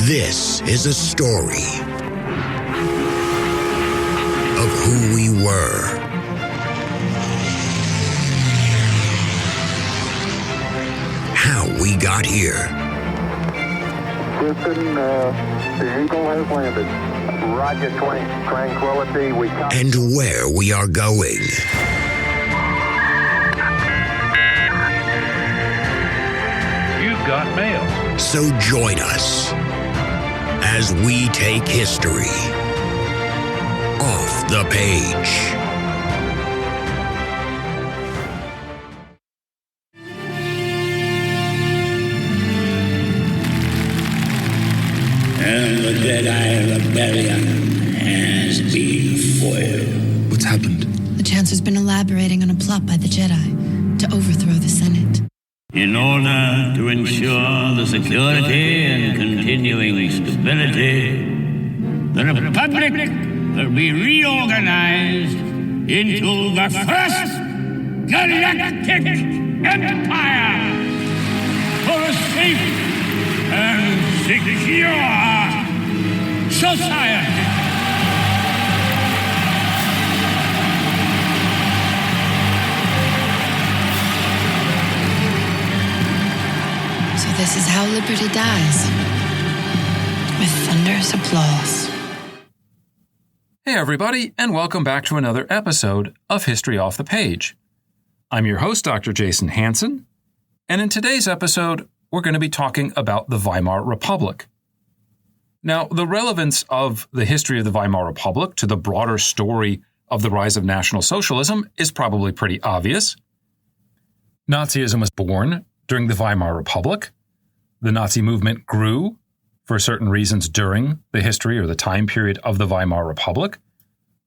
This is a story of who we were, how we got here. Houston, the Eagle has landed. Roger, Tranquility. And where we are going. You've got mail. So join us as we take history off the page. And the Jedi Rebellion has been foiled. What's happened? The Chancellor's been elaborating on a plot by the Jedi to overthrow the Senate. In order to ensure the security and continuing stability, the Republic will be reorganized into the first galactic empire for a safe and secure society. So this is how liberty dies, with thunderous applause. Hey everybody, and welcome back to another episode of History Off the Page. I'm your host, Dr. Jason Hansen, and in today's episode, we're going to be talking about the Weimar Republic. Now, the relevance of the history of the Weimar Republic to the broader story of the rise of National Socialism is probably pretty obvious. Nazism was born during the Weimar Republic. The Nazi movement grew for certain reasons during the history or the time period of the Weimar Republic.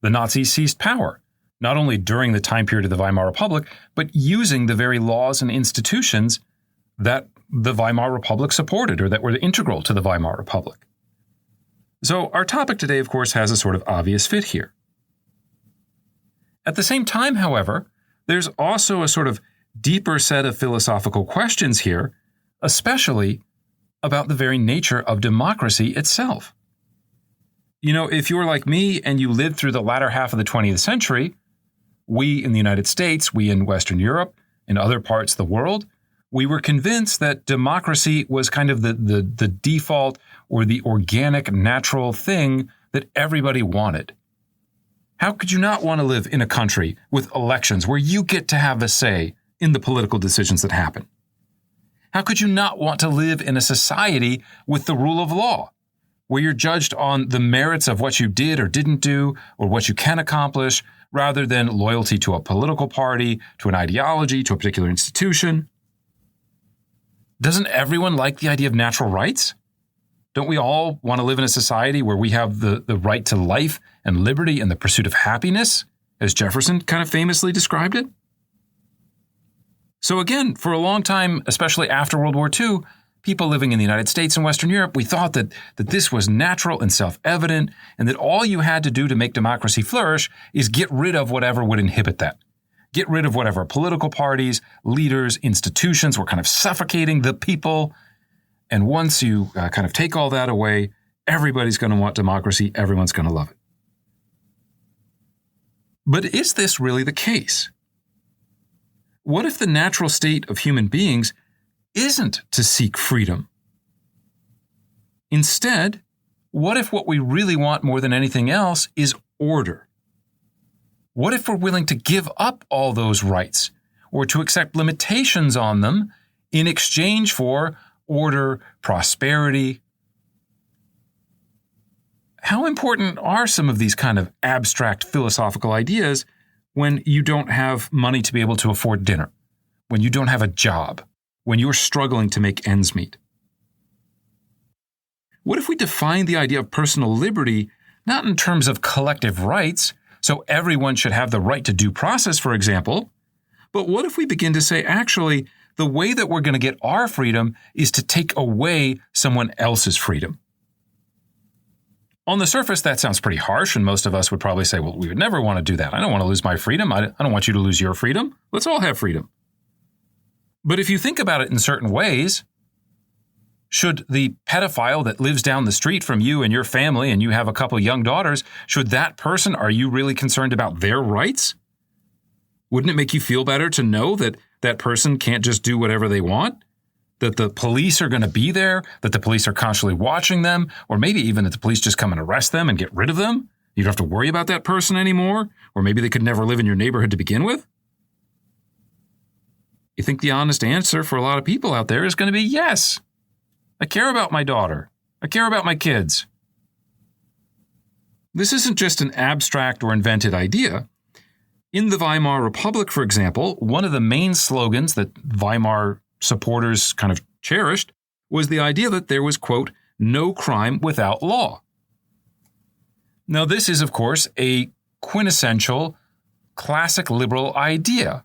The Nazis seized power, not only during the time period of the Weimar Republic, but using the very laws and institutions that the Weimar Republic supported or that were integral to the Weimar Republic. So our topic today, of course, has a sort of obvious fit here. At the same time, however, there's also a sort of deeper set of philosophical questions here, especially about the very nature of democracy itself. You know, if you're like me and you lived through the latter half of the 20th century, we in the United States, we in Western Europe, in other parts of the world, we were convinced that democracy was kind of the default or the organic, natural thing that everybody wanted. How could you not want to live in a country with elections where you get to have a say in the political decisions that happen? How could you not want to live in a society with the rule of law, where you're judged on the merits of what you did or didn't do, or what you can accomplish, rather than loyalty to a political party, to an ideology, to a particular institution? Doesn't everyone like the idea of natural rights? Don't we all want to live in a society where we have the right to life and liberty and the pursuit of happiness, as Jefferson kind of famously described it? So again, for a long time, especially after World War II, people living in the United States and Western Europe, we thought that this was natural and self-evident, and that all you had to do to make democracy flourish is get rid of whatever would inhibit that. Get rid of whatever political parties, leaders, institutions were kind of suffocating the people. And once you kind of take all that away, everybody's going to want democracy. Everyone's going to love it. But is this really the case? What if the natural state of human beings isn't to seek freedom? Instead, what if what we really want more than anything else is order? What if we're willing to give up all those rights or to accept limitations on them in exchange for order, prosperity? How important are some of these kind of abstract philosophical ideas when you don't have money to be able to afford dinner, when you don't have a job, when you're struggling to make ends meet? What if we define the idea of personal liberty not in terms of collective rights, so everyone should have the right to due process, for example, but what if we begin to say, actually, the way that we're going to get our freedom is to take away someone else's freedom? On the surface, that sounds pretty harsh, and most of us would probably say, well, we would never want to do that. I don't want to lose my freedom. I don't want you to lose your freedom. Let's all have freedom. But if you think about it in certain ways, Should the pedophile that lives down the street from you and your family, and you have a couple young daughters, should that person, are you really concerned about their rights? Wouldn't it make you feel better to know that that person can't just do whatever they want? That the police are going to be there, that the police are constantly watching them, or maybe even that the police just come and arrest them and get rid of them? You don't have to worry about that person anymore, or maybe they could never live in your neighborhood to begin with? You think the honest answer for a lot of people out there is going to be yes. I care about my daughter. I care about my kids. This isn't just an abstract or invented idea. In the Weimar Republic, for example, one of the main slogans that Weimar supporters kind of cherished was the idea that there was, quote, no crime without law. Now, this is, of course, a quintessential classic liberal idea,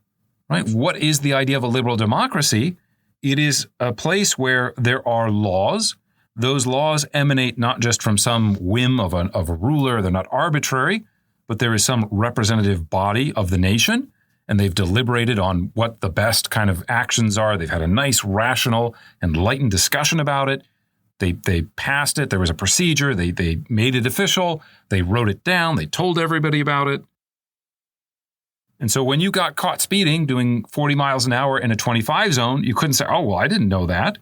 right? What is the idea of a liberal democracy? It is a place where there are laws. Those laws emanate not just from some whim of a ruler. They're not arbitrary, but there is some representative body of the nation, and they've deliberated on what the best kind of actions are. They've had a nice, rational, enlightened discussion about it. They passed it. There was a procedure. They made it official. They wrote it down. They told everybody about it. And so when you got caught speeding, doing 40 miles an hour in a 25 zone, you couldn't say, oh, well, I didn't know that.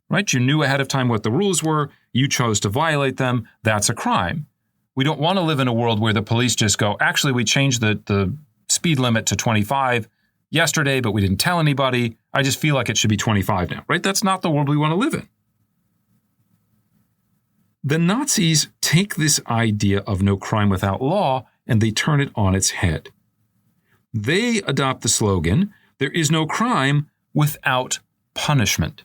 Right? You knew ahead of time what the rules were. You chose to violate them. That's a crime. We don't want to live in a world where the police just go, actually, we changed the speed limit to 25 yesterday, but we didn't tell anybody. I just feel like it should be 25 now. Right? That's not the world we want to live in. The Nazis take this idea of no crime without law and they turn it on its head. They adopt the slogan, there is no crime without punishment.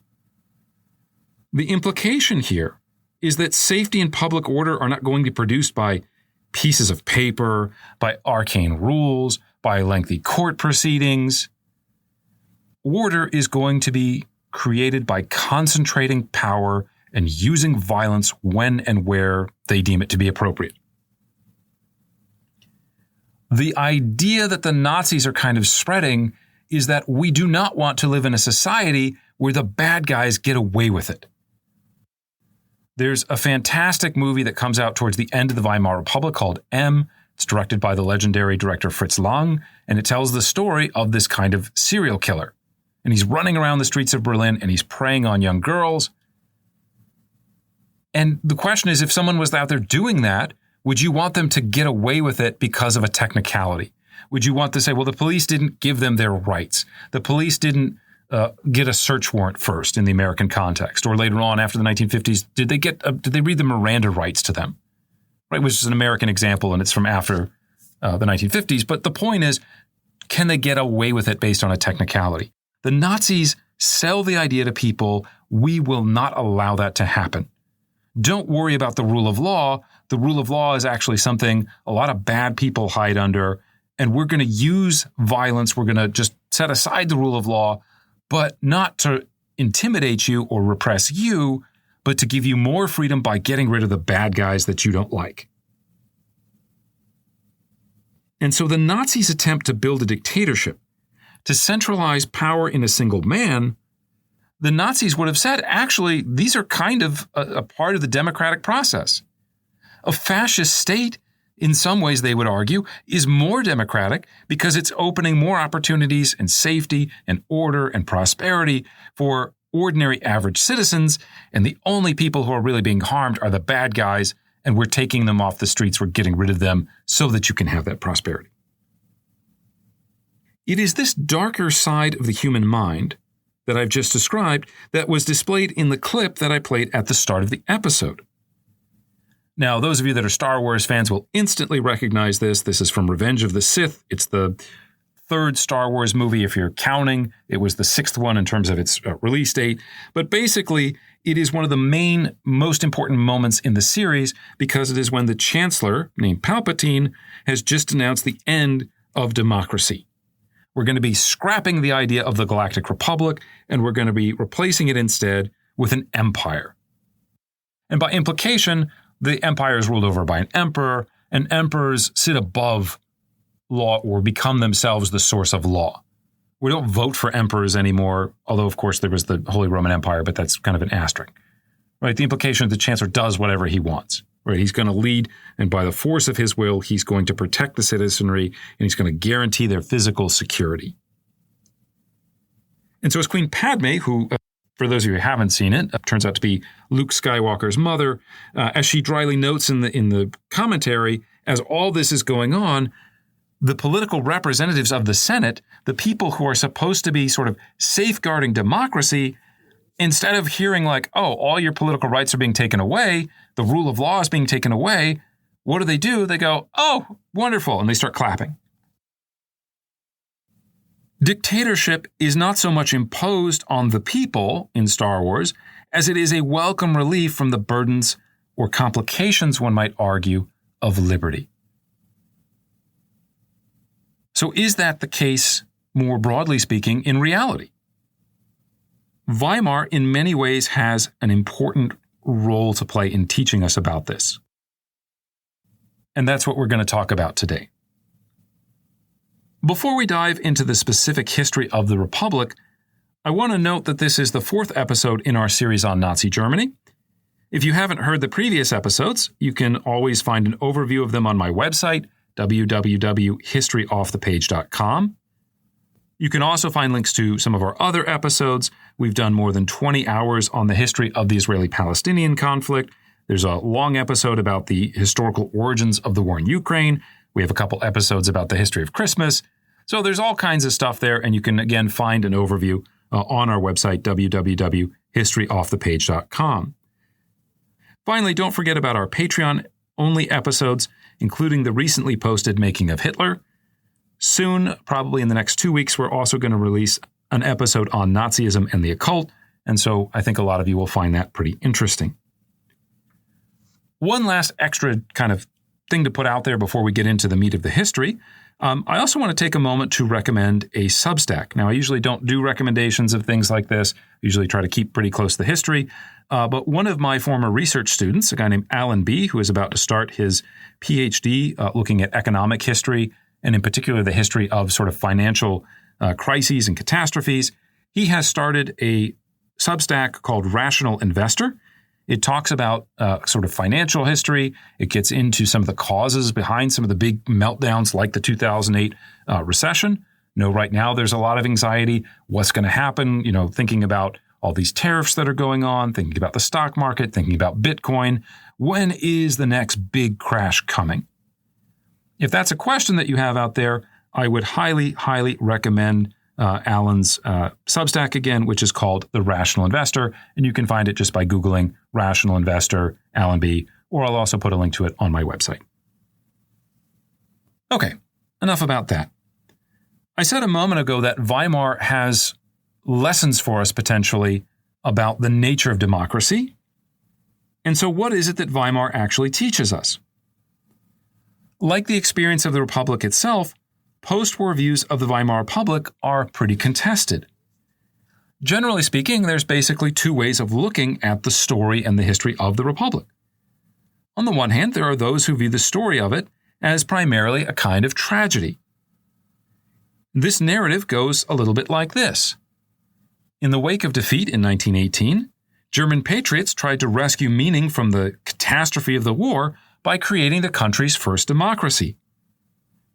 The implication here is that safety and public order are not going to be produced by pieces of paper, by arcane rules, by lengthy court proceedings. Order is going to be created by concentrating power and using violence when and where they deem it to be appropriate. The idea that the Nazis are kind of spreading is that we do not want to live in a society where the bad guys get away with it. There's a fantastic movie that comes out towards the end of the Weimar Republic called M. It's directed by the legendary director Fritz Lang, and it tells the story of this kind of serial killer. And he's running around the streets of Berlin and he's preying on young girls. And the question is, if someone was out there doing that, would you want them to get away with it because of a technicality? Would you want to say, well, the police didn't give them their rights. The police didn't get a search warrant first in the American context, or later on after the 1950s, did they read the Miranda rights to them? Right, which is an American example, and it's from after the 1950s. But the point is, can they get away with it based on a technicality? The Nazis sell the idea to people, we will not allow that to happen. Don't worry about the rule of law. The rule of law is actually something a lot of bad people hide under, and we're going to use violence. We're going to just set aside the rule of law, but not to intimidate you or repress you, but to give you more freedom by getting rid of the bad guys that you don't like. And so the Nazis' attempt to build a dictatorship, to centralize power in a single man, the Nazis would have said, actually, these are kind of a part of the democratic process. A fascist state, in some ways, they would argue, is more democratic because it's opening more opportunities and safety and order and prosperity for ordinary average citizens, and the only people who are really being harmed are the bad guys, and we're taking them off the streets, we're getting rid of them so that you can have that prosperity. It is this darker side of the human mind that I've just described that was displayed in the clip that I played at the start of the episode. Now, those of you that are Star Wars fans will instantly recognize this. This is from Revenge of the Sith. It's the third Star Wars movie, if you're counting. It was the sixth one in terms of its release date. But basically, it is one of the main, most important moments in the series because it is when the Chancellor, named Palpatine, has just announced the end of democracy. We're going to be scrapping the idea of the Galactic Republic, and we're going to be replacing it instead with an empire. And by implication, the empire is ruled over by an emperor, and emperors sit above law or become themselves the source of law. We don't vote for emperors anymore, although, of course, there was the Holy Roman Empire, but that's kind of an asterisk. Right? The implication is the chancellor does whatever he wants. Right? He's going to lead, and by the force of his will, he's going to protect the citizenry, and he's going to guarantee their physical security. And so as Queen Padme, who, for those of you who haven't seen it, turns out to be Luke Skywalker's mother, as she dryly notes in the commentary, as all this is going on, the political representatives of the Senate, the people who are supposed to be sort of safeguarding democracy, instead of hearing like, oh, all your political rights are being taken away, the rule of law is being taken away, what do? They go, oh, wonderful, and they start clapping. Dictatorship is not so much imposed on the people in Star Wars as it is a welcome relief from the burdens or complications, one might argue, of liberty. So is that the case, more broadly speaking, in reality? Weimar, in many ways, has an important role to play in teaching us about this. And that's what we're going to talk about today. Before we dive into the specific history of the Republic, I want to note that this is the 4th episode in our series on Nazi Germany. If you haven't heard the previous episodes, you can always find an overview of them on my website, www.historyoffthepage.com. You can also find links to some of our other episodes. We've done more than 20 hours on the history of the Israeli-Palestinian conflict. There's a long episode about the historical origins of the war in Ukraine. We have a couple episodes about the history of Christmas. So there's all kinds of stuff there, and you can, again, find an overview on our website, www.historyoffthepage.com. Finally, don't forget about our Patreon-only episodes, including the recently posted Making of Hitler. Soon, probably in the next 2 weeks, we're also going to release an episode on Nazism and the occult, and so I think a lot of you will find that pretty interesting. One last extra kind of thing to put out there before we get into the meat of the history. I also want to take a moment to recommend a Substack. Now, I usually don't do recommendations of things like this. I usually try to keep pretty close to the history. But one of my former research students, a guy named Alan B., who is about to start his PhD looking at economic history, and in particular the history of sort of financial crises and catastrophes, he has started a Substack called Rational Investor. It talks about sort of financial history. It gets into some of the causes behind some of the big meltdowns like the 2008 recession. Right now there's a lot of anxiety. What's going to happen? Thinking about all these tariffs that are going on, thinking about the stock market, thinking about Bitcoin. When is the next big crash coming? If that's a question that you have out there, I would highly, highly recommend Alan's Substack again, which is called The Rational Investor, and you can find it just by Googling Rational Investor, Alan B., or I'll also put a link to it on my website. Okay, enough about that. I said a moment ago that Weimar has lessons for us potentially about the nature of democracy. And so what is it that Weimar actually teaches us? Like the experience of the Republic itself, post-war views of the Weimar Republic are pretty contested. Generally speaking, there's basically 2 ways of looking at the story and the history of the Republic. On the one hand, there are those who view the story of it as primarily a kind of tragedy. This narrative goes a little bit like this. In the wake of defeat in 1918, German patriots tried to rescue meaning from the catastrophe of the war by creating the country's first democracy.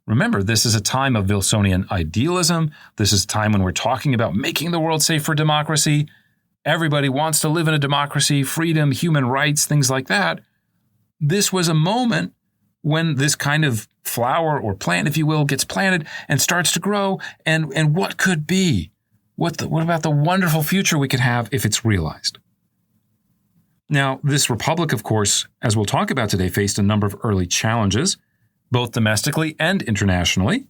Remember, this is a time of Wilsonian idealism. This is a time when we're talking about making the world safe for democracy. Everybody wants to live in a democracy, freedom, human rights, things like that. This was a moment when this kind of flower or plant, if you will, gets planted and starts to grow. And what could be? What about the wonderful future we could have if it's realized? Now, this republic, of course, as we'll talk about today, faced a number of early challenges, both domestically and internationally.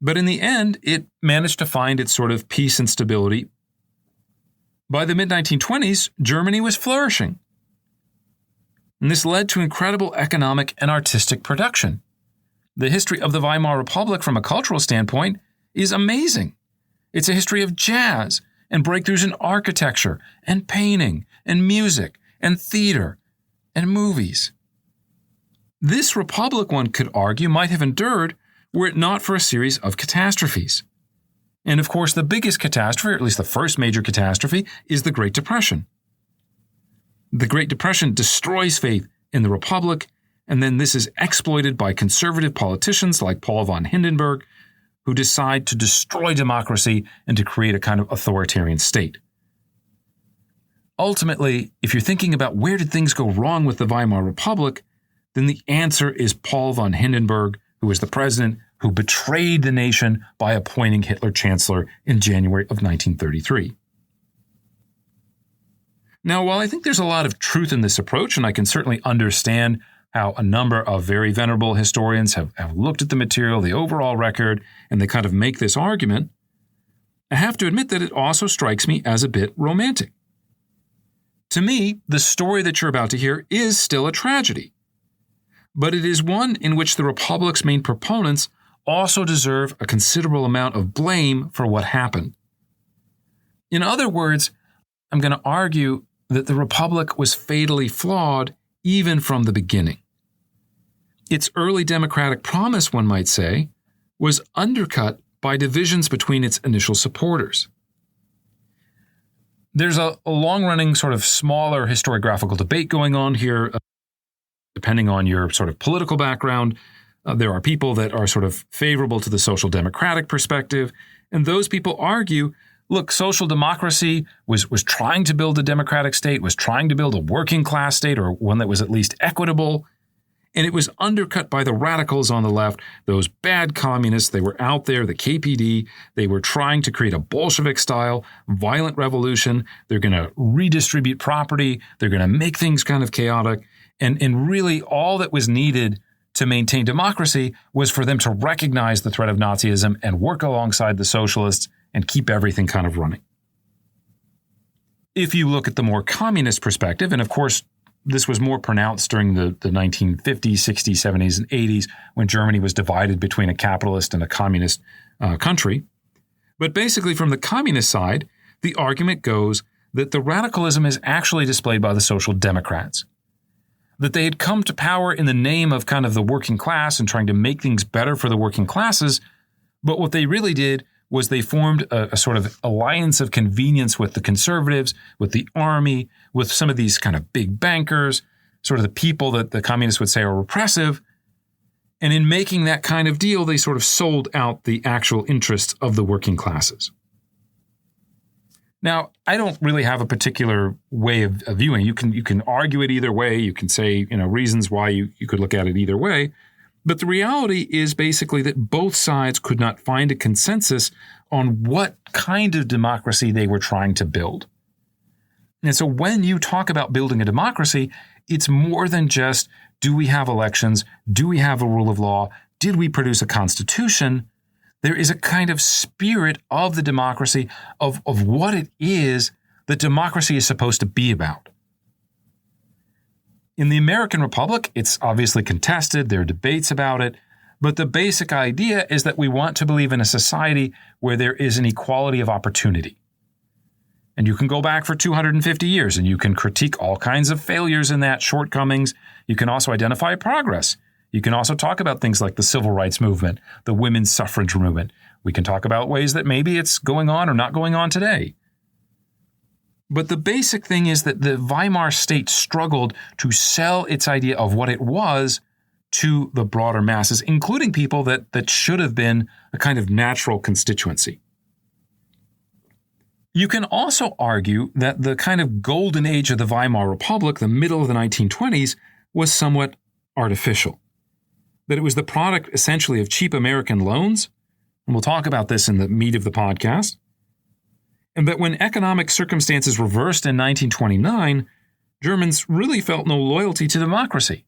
But in the end, it managed to find its sort of peace and stability. By the mid-1920s, Germany was flourishing. And this led to incredible economic and artistic production. The history of the Weimar Republic from a cultural standpoint is amazing. It's a history of jazz and breakthroughs in architecture and painting and music and theater and movies. This republic, one could argue, might have endured were it not for a series of catastrophes. And of course, the biggest catastrophe, or at least the first major catastrophe, is the Great Depression. The Great Depression destroys faith in the Republic, and then this is exploited by conservative politicians like Paul von Hindenburg, who decide to destroy democracy and to create a kind of authoritarian state. Ultimately, if you're thinking about where did things go wrong with the Weimar Republic, then the answer is Paul von Hindenburg, who was the president who betrayed the nation by appointing Hitler chancellor in January of 1933. Now, while I think there's a lot of truth in this approach, and I can certainly understand how a number of very venerable historians have looked at the material, the overall record, and they kind of make this argument, I have to admit that it also strikes me as a bit romantic. To me, the story that you're about to hear is still a tragedy, but it is one in which the Republic's main proponents also deserve a considerable amount of blame for what happened. In other words, I'm going to argue that the Republic was fatally flawed even from the beginning. Its early democratic promise, one might say, was undercut by divisions between its initial supporters. There's a long-running sort of smaller historiographical debate going on here, depending on your sort of political background. There are people that are sort of favorable to the social democratic perspective, and those people argue, look, social democracy was trying to build a democratic state, was trying to build a working class state, or one that was at least equitable, and it was undercut by the radicals on the left, those bad communists. They were out there, the KPD. They were trying to create a Bolshevik-style violent revolution. They're going to redistribute property. They're going to make things kind of chaotic. And really all that was needed to maintain democracy was for them to recognize the threat of Nazism and work alongside the socialists and keep everything kind of running. If you look at the more communist perspective, and of course, this was more pronounced during the 1950s, 60s, 70s, and 80s when Germany was divided between a capitalist and a communist country. But basically, from the communist side, the argument goes that the radicalism is actually displayed by the Social Democrats. That they had come to power in the name of kind of the working class and trying to make things better for the working classes, but what they really did was they formed a sort of alliance of convenience with the conservatives, with the army, with some of these kind of big bankers, sort of the people that the communists would say are repressive. And in making that kind of deal, they sort of sold out the actual interests of the working classes. Now, I don't really have a particular way of viewing it. You can argue it either way. You can say, reasons why you could look at it either way. But the reality is basically that both sides could not find a consensus on what kind of democracy they were trying to build. And so when you talk about building a democracy, it's more than just, do we have elections? Do we have a rule of law? Did we produce a constitution? There is a kind of spirit of the democracy, of what it is that democracy is supposed to be about. In the American Republic, it's obviously contested. There are debates about it. But the basic idea is that we want to believe in a society where there is an equality of opportunity. And you can go back for 250 years and you can critique all kinds of failures in that, shortcomings. You can also identify progress. You can also talk about things like the civil rights movement, the women's suffrage movement. We can talk about ways that maybe it's going on or not going on today. But the basic thing is that the Weimar state struggled to sell its idea of what it was to the broader masses, including people that should have been a kind of natural constituency. You can also argue that the kind of golden age of the Weimar Republic, the middle of the 1920s, was somewhat artificial. That it was the product essentially of cheap American loans, and we'll talk about this in the meat of the podcast, and that when economic circumstances reversed in 1929, Germans really felt no loyalty to democracy.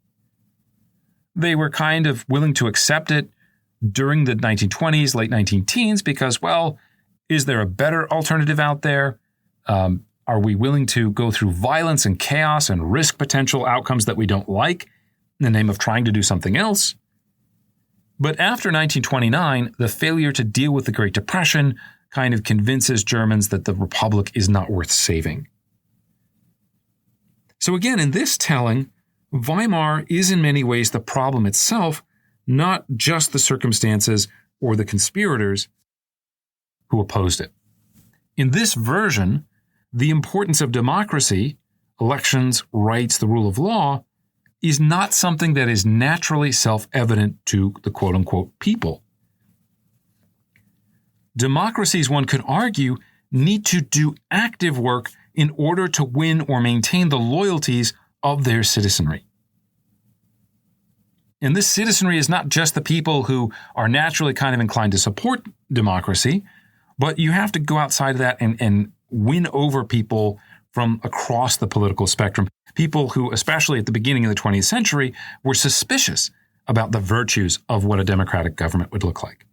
They were kind of willing to accept it during the 1920s, late 19-teens, because, well, is there a better alternative out there? Are we willing to go through violence and chaos and risk potential outcomes that we don't like in the name of trying to do something else? But after 1929, the failure to deal with the Great Depression kind of convinces Germans that the Republic is not worth saving. So again, in this telling, Weimar is in many ways the problem itself, not just the circumstances or the conspirators. who opposed it. In this version, the importance of democracy, elections, rights, the rule of law, is not something that is naturally self-evident to the quote-unquote people. Democracies, one could argue, need to do active work in order to win or maintain the loyalties of their citizenry. And this citizenry is not just the people who are naturally kind of inclined to support democracy, but you have to go outside of that and win over people from across the political spectrum. People who, especially at the beginning of the 20th century, were suspicious about the virtues of what a democratic government would look like.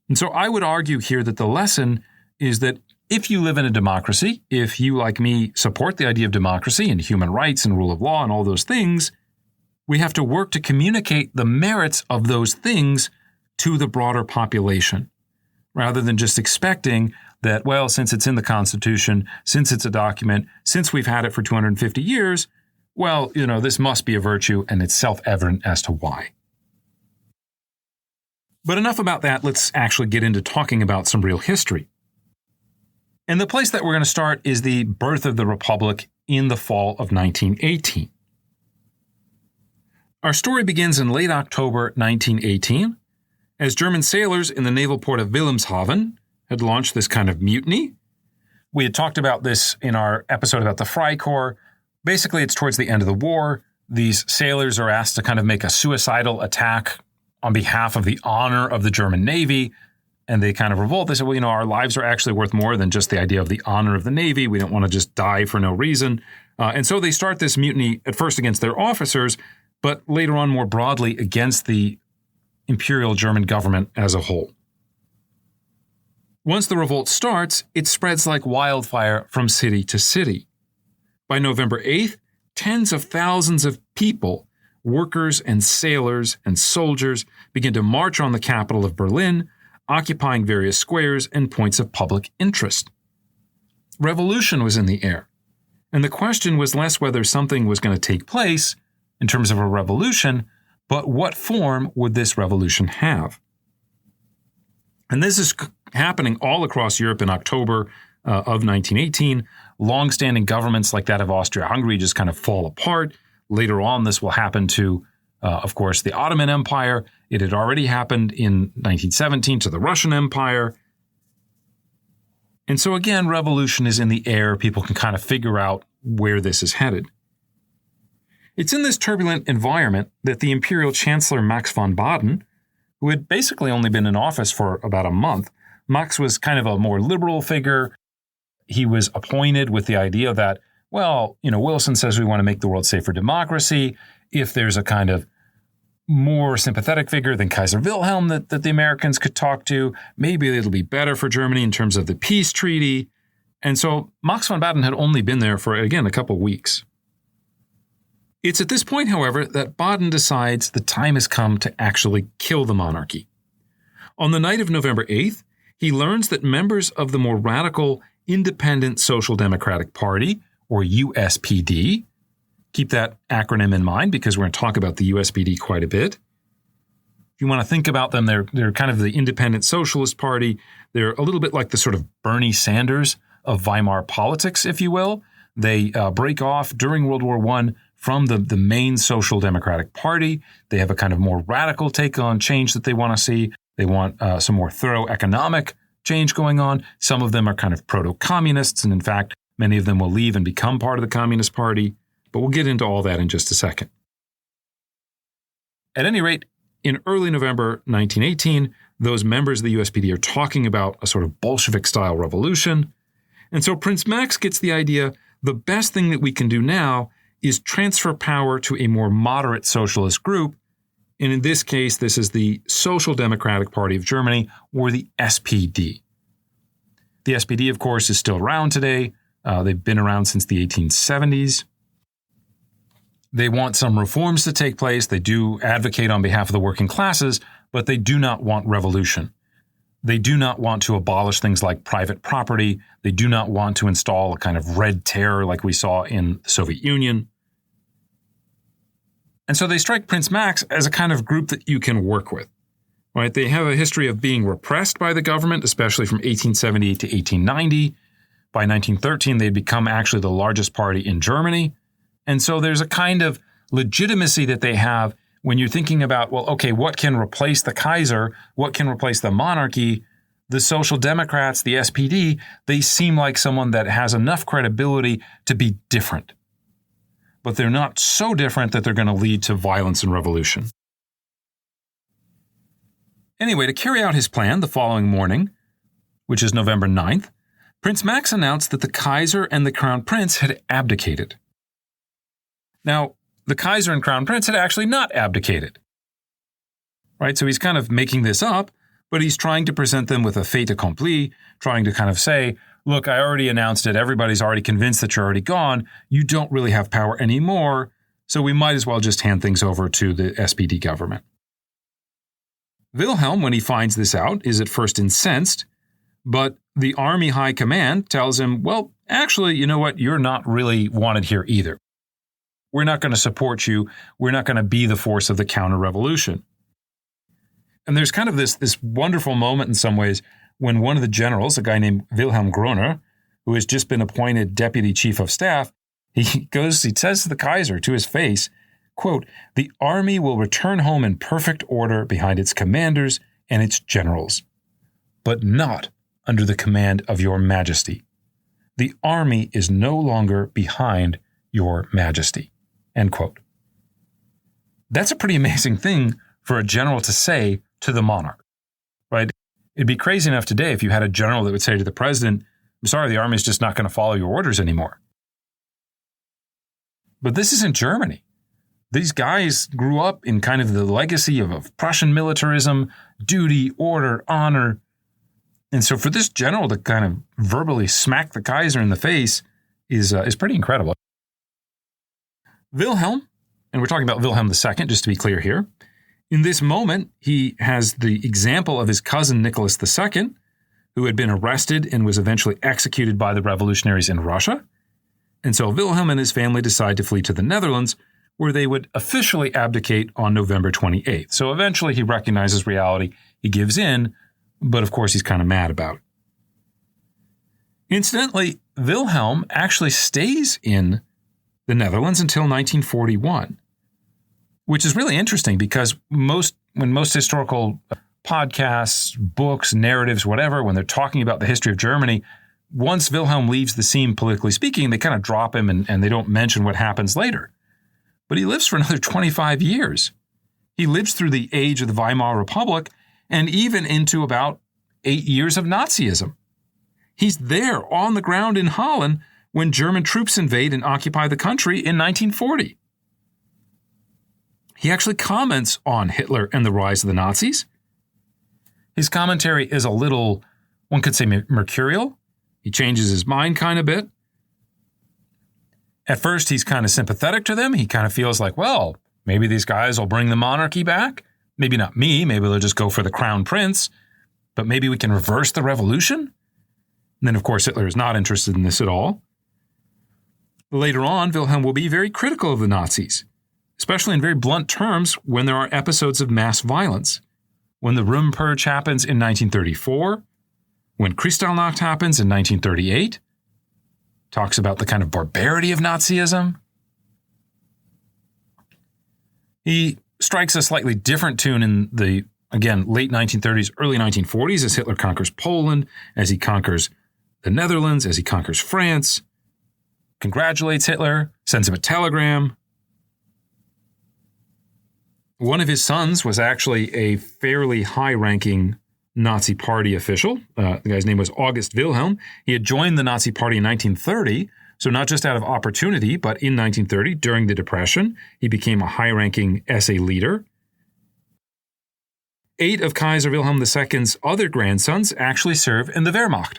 And so I would argue here that the lesson is that if you live in a democracy, if you, like me, support the idea of democracy and human rights and rule of law and all those things, we have to work to communicate the merits of those things to the broader population, rather than just expecting that, well, since it's in the Constitution, since it's a document, since we've had it for 250 years, well, this must be a virtue and it's self-evident as to why. But enough about that. Let's actually get into talking about some real history. And the place that we're going to start is the birth of the Republic in the fall of 1918. Our story begins in late October 1918, as German sailors in the naval port of Wilhelmshaven had launched this kind of mutiny. We had talked about this in our episode about the Freikorps. Basically, it's towards the end of the war. These sailors are asked to kind of make a suicidal attack on behalf of the honor of the German Navy, and they kind of revolt. They said, well, our lives are actually worth more than just the idea of the honor of the Navy. We don't want to just die for no reason. And so they start this mutiny at first against their officers, but later on more broadly against the Imperial German government as a whole. Once the revolt starts, it spreads like wildfire from city to city. By November 8th, tens of thousands of people, workers and sailors and soldiers, begin to march on the capital of Berlin, occupying various squares and points of public interest. Revolution was in the air, and the question was less whether something was going to take place in terms of a revolution, but what form would this revolution have? And this is happening all across Europe in October of 1918. Long-standing governments like that of Austria-Hungary just kind of fall apart. Later on, this will happen to, of course, the Ottoman Empire. It had already happened in 1917 to the Russian Empire. And so again, revolution is in the air. People can kind of figure out where this is headed. It's in this turbulent environment that the Imperial Chancellor Max von Baden, who had basically only been in office for about a month, Max was kind of a more liberal figure. He was appointed with the idea that, well, Wilson says we want to make the world safe for democracy. If there's a kind of more sympathetic figure than Kaiser Wilhelm that the Americans could talk to, maybe it'll be better for Germany in terms of the peace treaty. And so Max von Baden had only been there for, again, a couple weeks. It's at this point, however, that Baden decides the time has come to actually kill the monarchy. On the night of November 8th, he learns that members of the more radical Independent Social Democratic Party, or USPD, keep that acronym in mind because we're going to talk about the USPD quite a bit. If you want to think about them, they're kind of the Independent Socialist Party. They're a little bit like the sort of Bernie Sanders of Weimar politics, if you will. They break off during World War I from the main Social Democratic Party. They have a kind of more radical take on change that they want to see. They want some more thorough economic change going on. Some of them are kind of proto-communists, and in fact, many of them will leave and become part of the Communist Party. But we'll get into all that in just a second. At any rate, in early November 1918, those members of the USPD are talking about a sort of Bolshevik-style revolution. And so Prince Max gets the idea the best thing that we can do now is transfer power to a more moderate socialist group. And in this case, this is the Social Democratic Party of Germany, or the SPD. The SPD, of course, is still around today. They've been around since the 1870s. They want some reforms to take place. They do advocate on behalf of the working classes, but they do not want revolution. They do not want to abolish things like private property. They do not want to install a kind of red terror like we saw in the Soviet Union. And so they strike Prince Max as a kind of group that you can work with. right? They have a history of being repressed by the government, especially from 1878 to 1890. By 1913, they'd become actually the largest party in Germany. And so there's a kind of legitimacy that they have when you're thinking about, well, okay, what can replace the Kaiser? What can replace the monarchy? The Social Democrats, the SPD, they seem like someone that has enough credibility to be different. But they're not so different that they're going to lead to violence and revolution. Anyway, to carry out his plan the following morning, which is November 9th, Prince Max announced that the Kaiser and the Crown Prince had abdicated. Now, the Kaiser and Crown Prince had actually not abdicated. Right? So he's kind of making this up, but he's trying to present them with a fait accompli, trying to kind of say, look, I already announced it. Everybody's already convinced that you're already gone. You don't really have power anymore, so we might as well just hand things over to the SPD government. Wilhelm, when he finds this out, is at first incensed, but the Army High Command tells him, well, actually, you know what? You're not really wanted here either. We're not going to support you. We're not going to be the force of the counter-revolution. And there's kind of this wonderful moment in some ways when one of the generals, a guy named Wilhelm Groner, who has just been appointed deputy chief of staff, he says to the Kaiser, to his face, quote, "The army will return home in perfect order behind its commanders and its generals, but not under the command of your majesty. The army is no longer behind your majesty." End quote. That's a pretty amazing thing for a general to say to the monarch, right? It'd be crazy enough today if you had a general that would say to the president, I'm sorry, the army's just not going to follow your orders anymore. But this isn't Germany. These guys grew up in kind of the legacy of Prussian militarism, duty, order, honor. And so for this general to kind of verbally smack the Kaiser in the face is pretty incredible. Wilhelm, and we're talking about Wilhelm II, just to be clear here, in this moment, he has the example of his cousin Nicholas II, who had been arrested and was eventually executed by the revolutionaries in Russia. And so Wilhelm and his family decide to flee to the Netherlands, where they would officially abdicate on November 28th. So eventually he recognizes reality, he gives in, but of course he's kind of mad about it. Incidentally, Wilhelm actually stays in the Netherlands until 1941. Which is really interesting because when most historical podcasts, books, narratives, whatever, when they're talking about the history of Germany, once Wilhelm leaves the scene, politically speaking, they kind of drop him and they don't mention what happens later. But he lives for another 25 years. He lives through the age of the Weimar Republic and even into about 8 years of Nazism. He's there on the ground in Holland when German troops invade and occupy the country in 1940. He actually comments on Hitler and the rise of the Nazis. His commentary is a little, one could say, mercurial. He changes his mind kind of a bit. At first, he's kind of sympathetic to them. He kind of feels like, well, maybe these guys will bring the monarchy back. Maybe not me. Maybe they'll just go for the crown prince. But maybe we can reverse the revolution. And then, of course, Hitler is not interested in this at all. Later on, Wilhelm will be very critical of the Nazis, especially in very blunt terms when there are episodes of mass violence. When the Ruhr Purge happens in 1934, when Kristallnacht happens in 1938, talks about the kind of barbarity of Nazism. He strikes a slightly different tune in the, again, late 1930s, early 1940s as Hitler conquers Poland, as he conquers the Netherlands, as he conquers France, congratulates Hitler, sends him a telegram. One of his sons was actually a fairly high-ranking Nazi Party official. The guy's name was August Wilhelm. He had joined the Nazi Party in 1930, so not just out of opportunity, but in 1930, during the Depression, he became a high-ranking SA leader. 8 of Kaiser Wilhelm II's other grandsons actually serve in the Wehrmacht.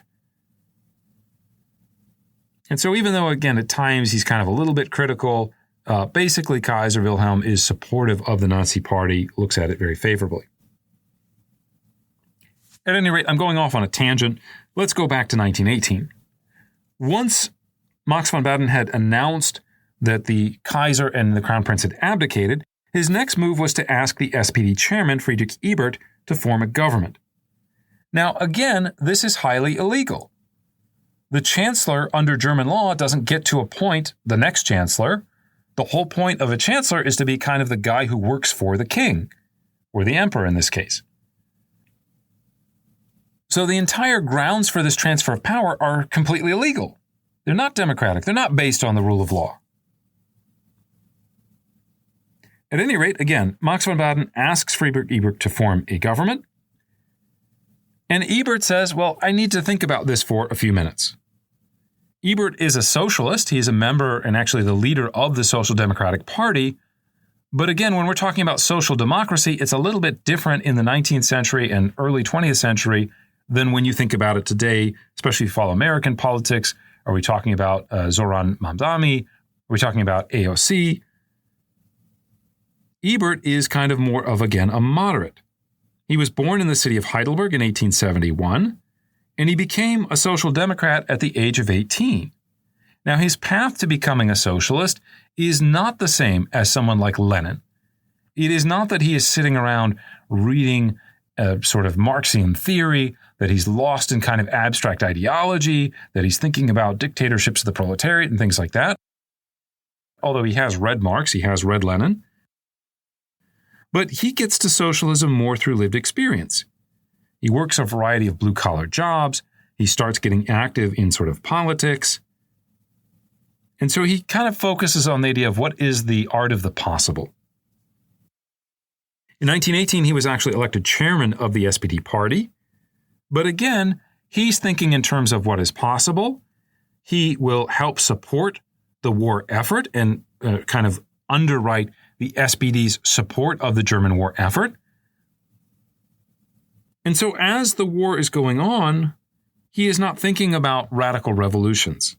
And so even though, again, at times he's kind of a little bit critical, basically Kaiser Wilhelm is supportive of the Nazi Party, looks at it very favorably. At any rate, I'm going off on a tangent. Let's go back to 1918. Once Max von Baden had announced that the Kaiser and the Crown Prince had abdicated, his next move was to ask the SPD chairman, Friedrich Ebert, to form a government. Now, again, this is highly illegal. The chancellor under German law doesn't get to appoint the next chancellor. The whole point of a chancellor is to be kind of the guy who works for the king, or the emperor in this case. So the entire grounds for this transfer of power are completely illegal. They're not democratic. They're not based on the rule of law. At any rate, again, Max von Baden asks Friedrich Ebert to form a government. And Ebert says, well, I need to think about this for a few minutes. Ebert is a socialist. He is a member and actually the leader of the Social Democratic Party. But again, when we're talking about social democracy, it's a little bit different in the 19th century and early 20th century than when you think about it today, especially if you follow American politics. Are we talking about Zoran Mamdani? Are we talking about AOC? Ebert is kind of more of, again, a moderate. He was born in the city of Heidelberg in 1871, and he became a social democrat at the age of 18. Now, his path to becoming a socialist is not the same as someone like Lenin. It is not that he is sitting around reading a sort of Marxian theory, that he's lost in kind of abstract ideology, that he's thinking about dictatorships of the proletariat and things like that. Although he has read Marx, he has read Lenin. But he gets to socialism more through lived experience. He works a variety of blue-collar jobs. He starts getting active in sort of politics. And so he kind of focuses on the idea of what is the art of the possible. In 1918, he was actually elected chairman of the SPD party. But again, he's thinking in terms of what is possible. He will help support the war effort and kind of underwrite the SPD's support of the German war effort. And so as the war is going on, he is not thinking about radical revolutions.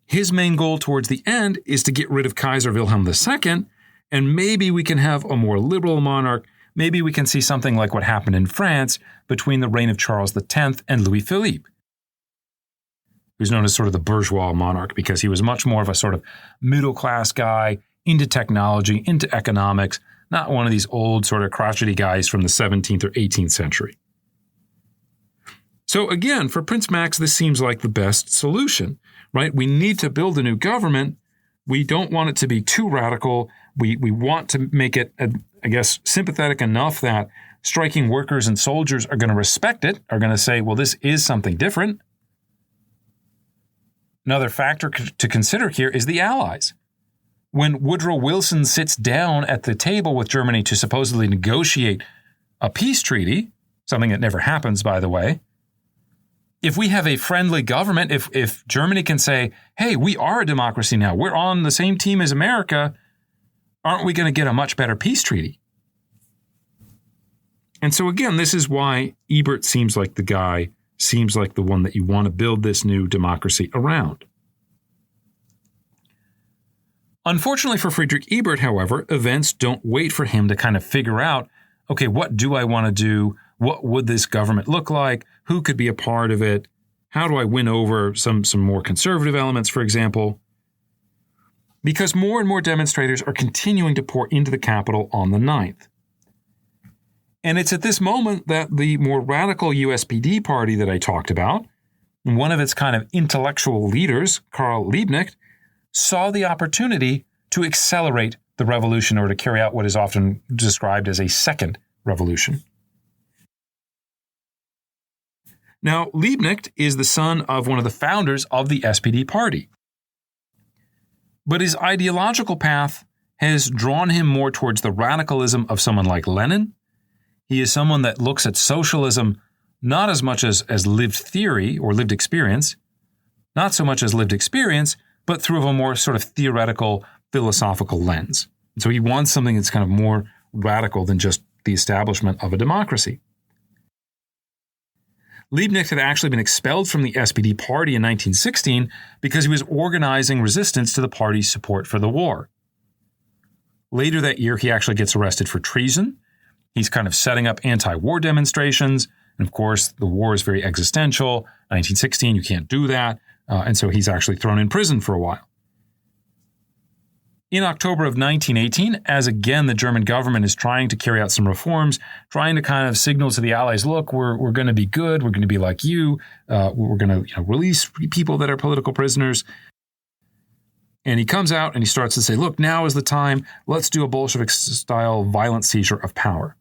His main goal towards the end is to get rid of Kaiser Wilhelm II, and maybe we can have a more liberal monarch. Maybe we can see something like what happened in France between the reign of Charles X and Louis Philippe, who's known as sort of the bourgeois monarch because he was much more of a sort of middle-class guy, into technology, into economics, not one of these old sort of crotchety guys from the 17th or 18th century. So again, for Prince Max, this seems like the best solution, right? We need to build a new government. We don't want it to be too radical. We want to make it, I guess, sympathetic enough that striking workers and soldiers are going to respect it, are going to say, well, this is something different. Another factor to consider here is the Allies. When Woodrow Wilson sits down at the table with Germany to supposedly negotiate a peace treaty, something that never happens, by the way, if we have a friendly government, if Germany can say, hey, we are a democracy now, we're on the same team as America, aren't we going to get a much better peace treaty? And so again, this is why Ebert seems like the guy, seems like the one that you want to build this new democracy around. Unfortunately for Friedrich Ebert, however, events don't wait for him to kind of figure out, okay, what do I want to do? What would this government look like? Who could be a part of it? How do I win over some more conservative elements, for example? Because more and more demonstrators are continuing to pour into the Capitol on the 9th. And it's at this moment that the more radical USPD party that I talked about, one of its kind of intellectual leaders, Karl Liebknecht, saw the opportunity to accelerate the revolution or to carry out what is often described as a second revolution. Now, Liebknecht is the son of one of the founders of the SPD party. But his ideological path has drawn him more towards the radicalism of someone like Lenin. He is someone that looks at socialism not as much as lived theory or lived experience, not so much as lived experience, but through a more sort of theoretical, philosophical lens. And so he wants something that's kind of more radical than just the establishment of a democracy. Liebknecht had actually been expelled from the SPD party in 1916 because he was organizing resistance to the party's support for the war. Later that year, he actually gets arrested for treason. He's kind of setting up anti-war demonstrations. And of course, the war is very existential. 1916, you can't do that. And so he's actually thrown in prison for a while. In October of 1918, as again the German government is trying to carry out some reforms, trying to kind of signal to the Allies, look, we're going to be good, we're going to be like you, we're going to release people that are political prisoners. And he comes out and he starts to say, look, now is the time, let's do a Bolshevik-style violent seizure of power.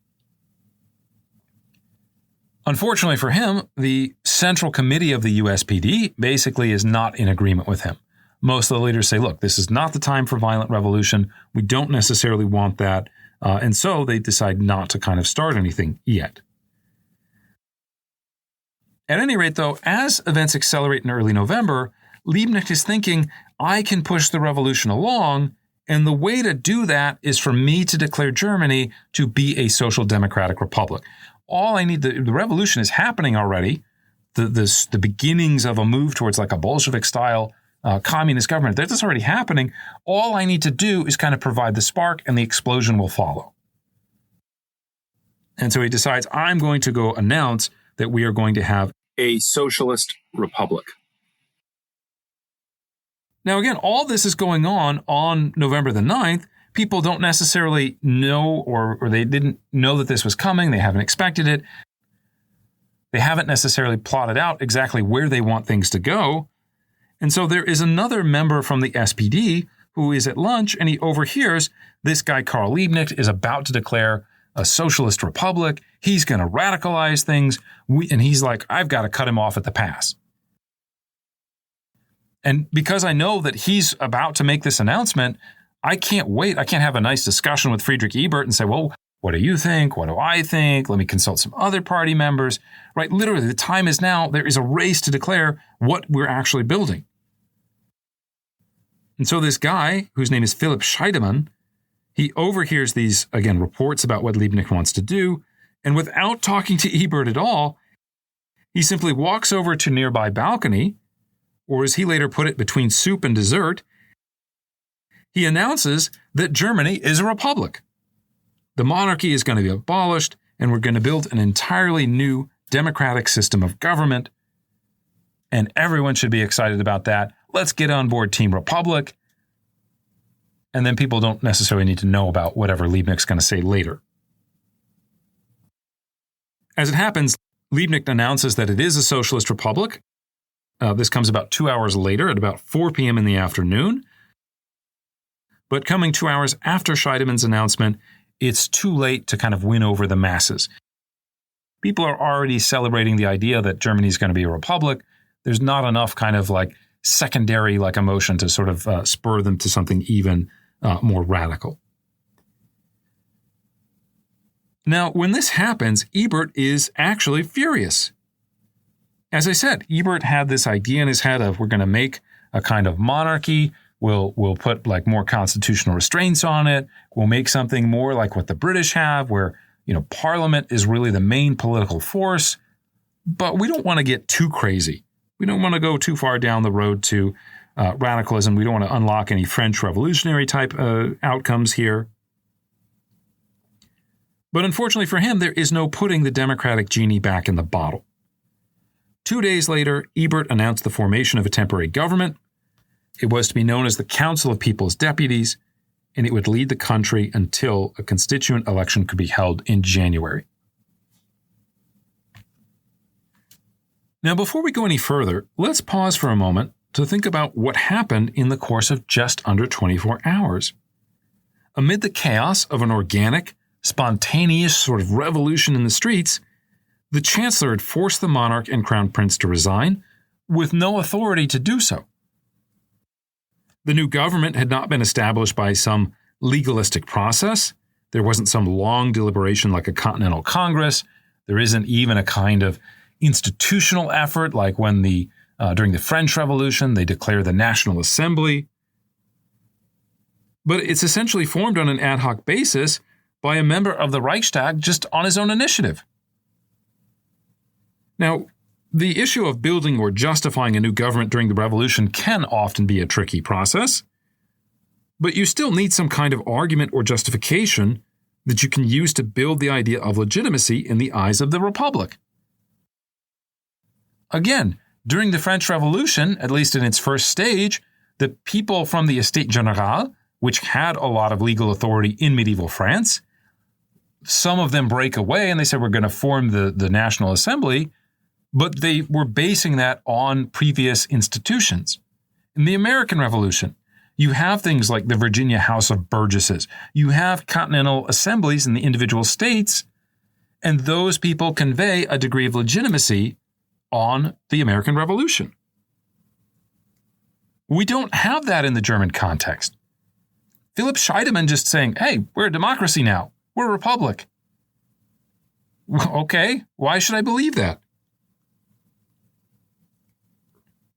Unfortunately for him, the Central Committee of the USPD basically is not in agreement with him. Most of the leaders say, look, this is not the time for violent revolution. We don't necessarily want that. And so they decide not to kind of start anything yet. At any rate, though, as events accelerate in early November, Liebknecht is thinking, I can push the revolution along, and the way to do that is for me to declare Germany to be a social democratic republic. All I need, the revolution is happening already. The beginnings of a move towards like a Bolshevik-style communist government, that's already happening. All I need to do is kind of provide the spark, and the explosion will follow. And so he decides, I'm going to go announce that we are going to have a socialist republic. Now, again, all this is going on November the 9th. People don't necessarily know, or they didn't know that this was coming. They haven't expected it. They haven't necessarily plotted out exactly where they want things to go. And so there is another member from the SPD who is at lunch, and he overhears this guy, Karl Liebknecht, is about to declare a socialist republic. He's going to radicalize things. And he's like, I've got to cut him off at the pass. And because I know that he's about to make this announcement, I can't wait. I can't have a nice discussion with Friedrich Ebert and say, well, what do you think? What do I think? Let me consult some other party members, right? Literally, the time is now. There is a race to declare what we're actually building. And so this guy, whose name is Philipp Scheidemann, he overhears these, again, reports about what Liebknecht wants to do. And without talking to Ebert at all, he simply walks over to a nearby balcony, or as he later put it, between soup and dessert, he announces that Germany is a republic. The monarchy is going to be abolished, and we're going to build an entirely new democratic system of government. And everyone should be excited about that. Let's get on board Team Republic. And then people don't necessarily need to know about whatever Liebknecht's going to say later. As it happens, Liebknecht announces that it is a socialist republic. This comes about 2 hours later at about 4 p.m. in the afternoon. But coming 2 hours after Scheidemann's announcement, it's too late to kind of win over the masses. People are already celebrating the idea that Germany is going to be a republic. There's not enough kind of like secondary like emotion to sort of spur them to something even more radical. Now, when this happens, Ebert is actually furious. As I said, Ebert had this idea in his head of we're going to make a kind of monarchy. We'll put like more constitutional restraints on it. We'll make something more like what the British have, where, Parliament is really the main political force. But we don't want to get too crazy. We don't want to go too far down the road to radicalism. We don't want to unlock any French revolutionary type outcomes here. But unfortunately for him, there is no putting the democratic genie back in the bottle. 2 days later, Ebert announced the formation of a temporary government. It was to be known as the Council of People's Deputies, and it would lead the country until a constituent election could be held in January. Now, before we go any further, let's pause for a moment to think about what happened in the course of just under 24 hours. Amid the chaos of an organic, spontaneous sort of revolution in the streets, the Chancellor had forced the monarch and Crown Prince to resign with no authority to do so. The new government had not been established by some legalistic process. There wasn't some long deliberation like a Continental Congress. There isn't even a kind of institutional effort like when during the French Revolution they declare the National Assembly. But it's essentially formed on an ad hoc basis by a member of the Reichstag just on his own initiative. Now, the issue of building or justifying a new government during the revolution can often be a tricky process, but you still need some kind of argument or justification that you can use to build the idea of legitimacy in the eyes of the Republic. Again, during the French Revolution, at least in its first stage, the people from the Estates Générales, which had a lot of legal authority in medieval France. Some of them break away and they said, we're going to form the National Assembly, but they were basing that on previous institutions. In the American Revolution, you have things like the Virginia House of Burgesses. You have continental assemblies in the individual states, and those people convey a degree of legitimacy on the American Revolution. We don't have that in the German context. Philipp Scheidemann just saying, hey, we're a democracy now. We're a republic. Okay, why should I believe that?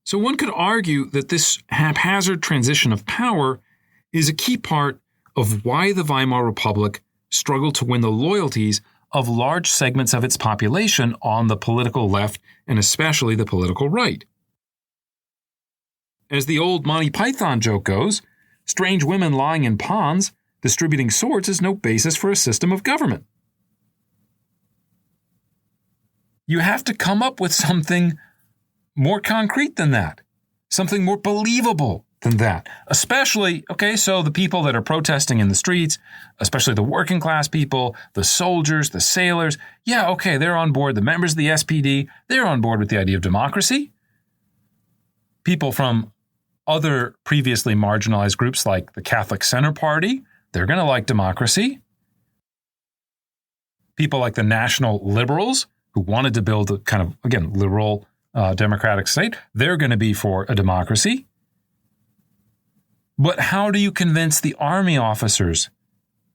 So one could argue that this haphazard transition of power is a key part of why the Weimar Republic struggled to win the loyalties of large segments of its population on the political left and especially the political right. As the old Monty Python joke goes, strange women lying in ponds distributing swords is no basis for a system of government. You have to come up with something more concrete than that, something more believable than that. Especially, so the people that are protesting in the streets, especially the working class people, the soldiers, the sailors, they're on board. The members of the SPD, they're on board with the idea of democracy. People from other previously marginalized groups like the Catholic Center Party, they're going to like democracy. People like the National Liberals, who wanted to build a kind of, again, liberal democratic state, they're going to be for a democracy. But how do you convince the army officers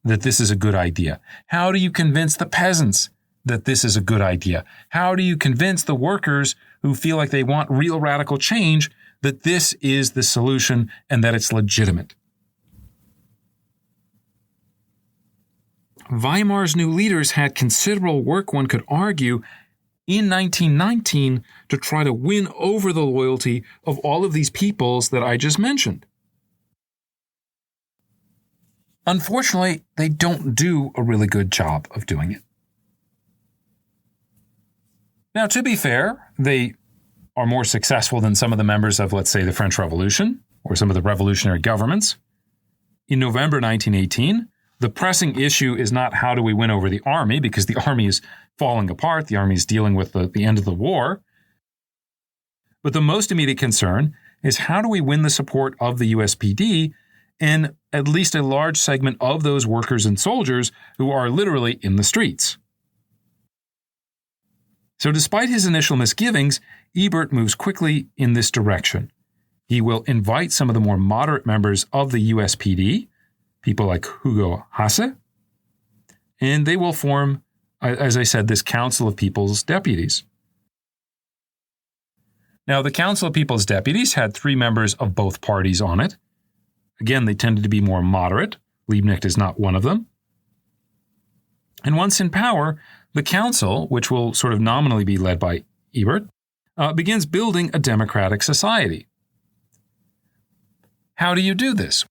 that this is a good idea? How do you convince the peasants that this is a good idea? How do you convince the workers who feel like they want real radical change that this is the solution and that it's legitimate? Weimar's new leaders had considerable work, one could argue, in 1919 to try to win over the loyalty of all of these peoples that I just mentioned. Unfortunately, they don't do a really good job of doing it. Now, to be fair, they are more successful than some of the members of, let's say, the French Revolution or some of the revolutionary governments. In November 1918, the pressing issue is not how do we win over the army, because the army is falling apart. The army is dealing with the end of the war. But the most immediate concern is how do we win the support of the USPD and at least a large segment of those workers and soldiers who are literally in the streets. So despite his initial misgivings, Ebert moves quickly in this direction. He will invite some of the more moderate members of the USPD, people like Hugo Hasse, and they will form, as I said, this Council of People's Deputies. Now, the Council of People's Deputies had 3 members of both parties on it. Again, they tended to be more moderate. Liebknecht is not one of them. And once in power, the council, which will sort of nominally be led by Ebert, begins building a democratic society. How do you do this?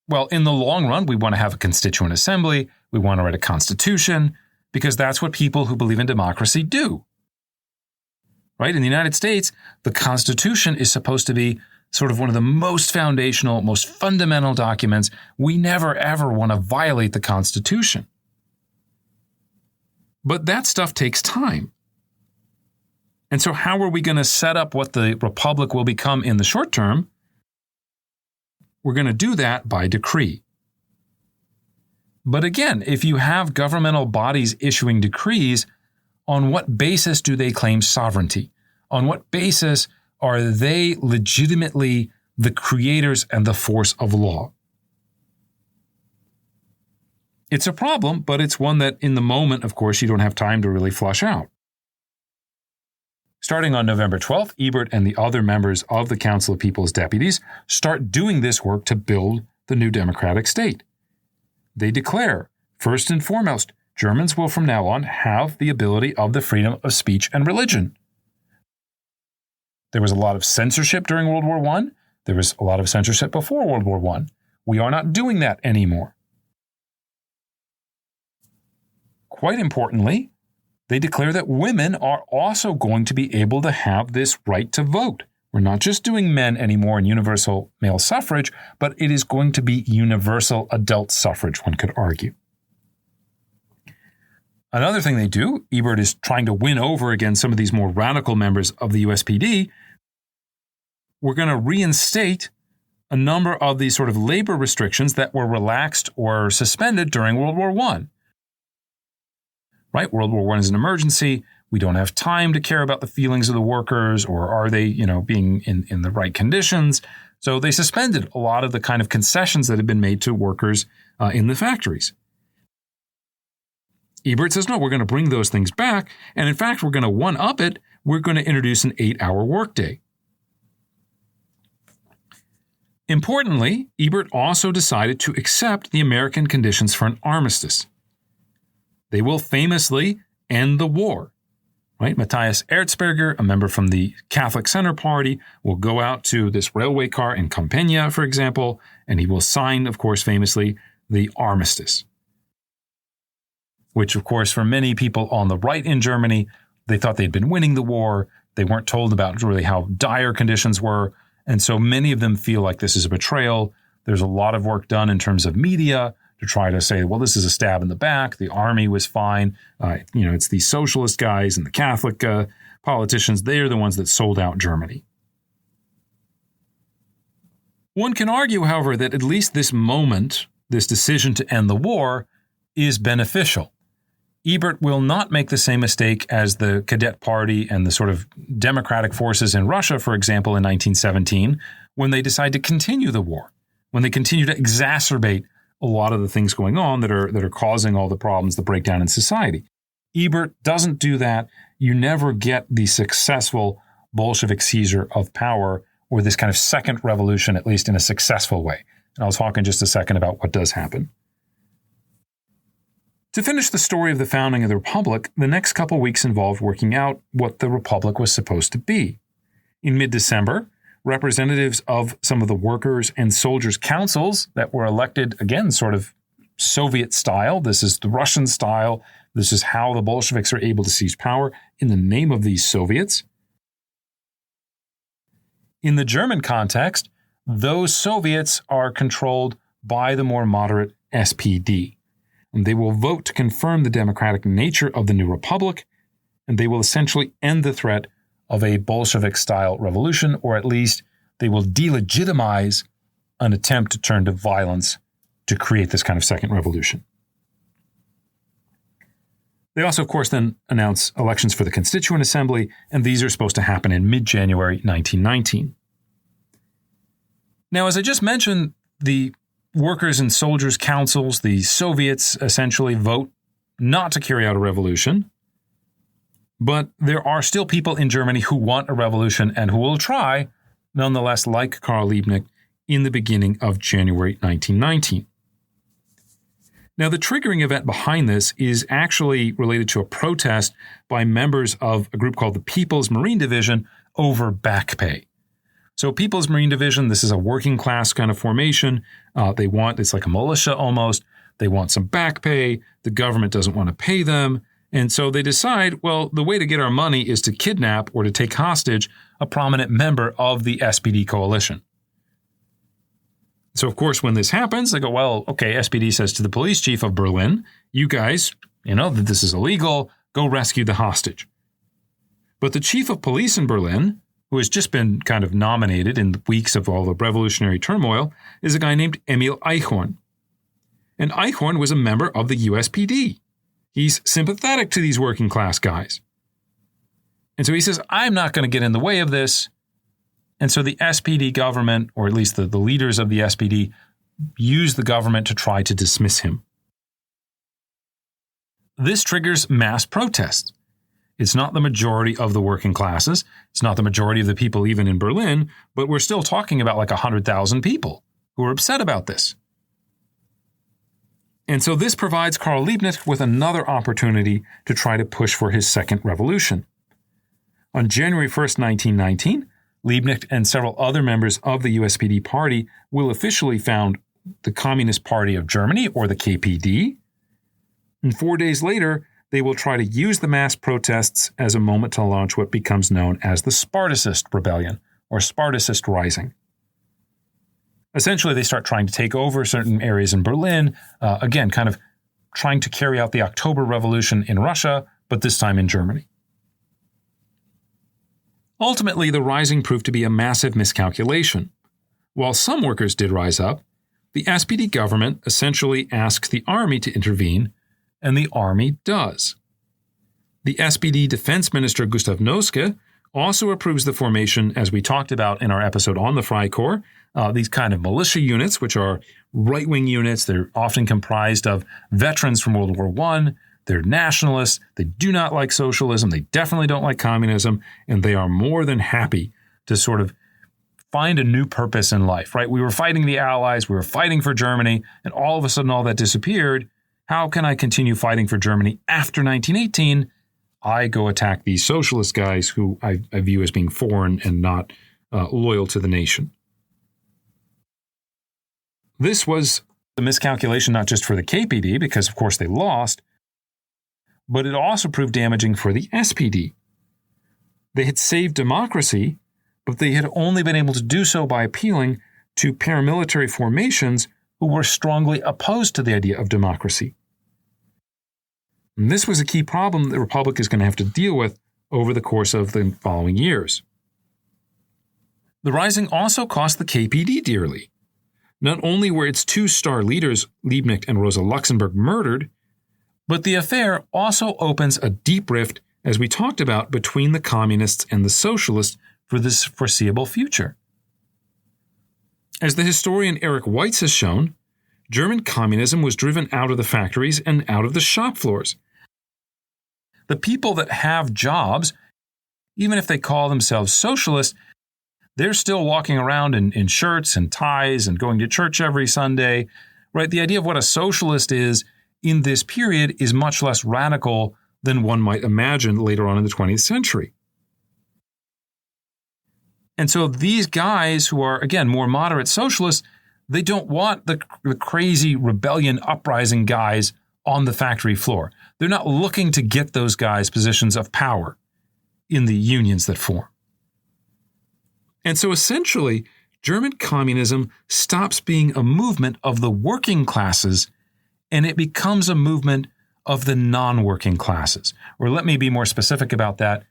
Well, in the long run, we want to have a constituent assembly. We want to write a constitution, because that's what people who believe in democracy do. Right? In the United States, the Constitution is supposed to be sort of one of the most foundational, most fundamental documents. We never, ever want to violate the Constitution. But that stuff takes time. And so how are we going to set up what the Republic will become in the short term? We're going to do that by decree. But again, if you have governmental bodies issuing decrees, on what basis do they claim sovereignty? On what basis are they legitimately the creators and the force of law? It's a problem, but it's one that in the moment, of course, you don't have time to really flush out. Starting on November 12th, Ebert and the other members of the Council of People's Deputies start doing this work to build the new democratic state. They declare, first and foremost, Germans will from now on have the ability of the freedom of speech and religion. There was a lot of censorship during World War I. There was a lot of censorship before World War I. We are not doing that anymore. Quite importantly, they declare that women are also going to be able to have this right to vote. We're not just doing men anymore and universal male suffrage, but it is going to be universal adult suffrage, one could argue. Another thing they do, Ebert is trying to win over again some of these more radical members of the USPD. We're going to reinstate a number of these sort of labor restrictions that were relaxed or suspended during World War I. Right? World War I is an emergency. We don't have time to care about the feelings of the workers, or are they, being in the right conditions? So they suspended a lot of the kind of concessions that had been made to workers in the factories. Ebert says, no, we're going to bring those things back. And in fact, we're going to one-up it. We're going to introduce an 8-hour workday. Importantly, Ebert also decided to accept the American conditions for an armistice. They will famously end the war. Right? Matthias Erzberger, a member from the Catholic Center Party, will go out to this railway car in Compiègne, for example, and he will sign, of course, famously, the armistice. Which, of course, for many people on the right in Germany, they thought they'd been winning the war. They weren't told about really how dire conditions were. And so many of them feel like this is a betrayal. There's a lot of work done in terms of media to try to say, well, this is a stab in the back. The army was fine. It's these socialist guys and the Catholic politicians. They're the ones that sold out Germany. One can argue, however, that at least this moment, this decision to end the war, is beneficial. Ebert will not make the same mistake as the Cadet Party and the sort of democratic forces in Russia, for example, in 1917, when they decide to continue the war, when they continue to exacerbate a lot of the things going on that are causing all the problems, the breakdown in society. Ebert doesn't do that. You never get the successful Bolshevik seizure of power or this kind of second revolution, at least in a successful way. And I'll talk in just a second about what does happen. To finish the story of the founding of the Republic, the next couple weeks involved working out what the Republic was supposed to be. In mid-December, representatives of some of the workers' and soldiers' councils that were elected, again, sort of Soviet style. This is the Russian style. This is how the Bolsheviks are able to seize power in the name of these Soviets. In the German context, those Soviets are controlled by the more moderate SPD. And they will vote to confirm the democratic nature of the new republic, and they will essentially end the threat of a Bolshevik-style revolution, or at least they will delegitimize an attempt to turn to violence to create this kind of second revolution. They also, of course, then announce elections for the Constituent Assembly, and these are supposed to happen in mid-January 1919. Now, as I just mentioned, the workers' and soldiers' councils, the Soviets, essentially vote not to carry out a revolution. But there are still people in Germany who want a revolution and who will try, nonetheless, like Karl Liebknecht, in the beginning of January 1919. Now, the triggering event behind this is actually related to a protest by members of a group called the People's Marine Division over back pay. So People's Marine Division, this is a working class kind of formation. It's like a militia almost. They want some back pay. The government doesn't want to pay them. And so they decide, well, the way to get our money is to kidnap or to take hostage a prominent member of the SPD coalition. So, of course, when this happens, they go, well, okay, SPD says to the police chief of Berlin, you guys, that this is illegal, go rescue the hostage. But the chief of police in Berlin, who has just been kind of nominated in the weeks of all the revolutionary turmoil, is a guy named Emil Eichhorn. And Eichhorn was a member of the USPD. He's sympathetic to these working class guys. And so he says, I'm not going to get in the way of this. And so the SPD government, or at least the leaders of the SPD, use the government to try to dismiss him. This triggers mass protests. It's not the majority of the working classes. It's not the majority of the people even in Berlin, but we're still talking about like 100,000 people who are upset about this. And so this provides Karl Liebknecht with another opportunity to try to push for his second revolution. On January 1st, 1919, Liebknecht and several other members of the USPD party will officially found the Communist Party of Germany, or the KPD. And 4 days later, they will try to use the mass protests as a moment to launch what becomes known as the Spartacist Rebellion, or Spartacist rising. Essentially, they start trying to take over certain areas in Berlin, again, kind of trying to carry out the October Revolution in Russia, but this time in Germany. Ultimately, the rising proved to be a massive miscalculation. While some workers did rise up, the SPD government essentially asks the army to intervene, and the army does. The SPD defense minister Gustav also approves the formation, as we talked about in our episode on the Freikorps, these kind of militia units, which are right-wing units. They're often comprised of veterans from World War I. They're nationalists. They do not like socialism. They definitely don't like communism. And they are more than happy to sort of find a new purpose in life, right? We were fighting the Allies. We were fighting for Germany. And all of a sudden, all that disappeared. How can I continue fighting for Germany after 1918? I go attack these socialist guys who I view as being foreign and not loyal to the nation. This was a miscalculation not just for the KPD, because of course they lost, but it also proved damaging for the SPD. They had saved democracy, but they had only been able to do so by appealing to paramilitary formations who were strongly opposed to the idea of democracy. And this was a key problem the Republic is going to have to deal with over the course of the following years. The rising also cost the KPD dearly. Not only were its two star leaders, Liebknecht and Rosa Luxemburg, murdered, but the affair also opens a deep rift, as we talked about, between the communists and the socialists for this foreseeable future. As the historian Eric Weitz has shown, German communism was driven out of the factories and out of the shop floors. The people that have jobs, even if they call themselves socialists, they're still walking around in shirts and ties and going to church every Sunday, right? The idea of what a socialist is in this period is much less radical than one might imagine later on in the 20th century. And so these guys who are, again, more moderate socialists, they don't want the crazy rebellion uprising guys on the factory floor. They're not looking to get those guys positions of power in the unions that form. And so essentially, German communism stops being a movement of the working classes and it becomes a movement of the non-working classes. Or let me be more specific about that.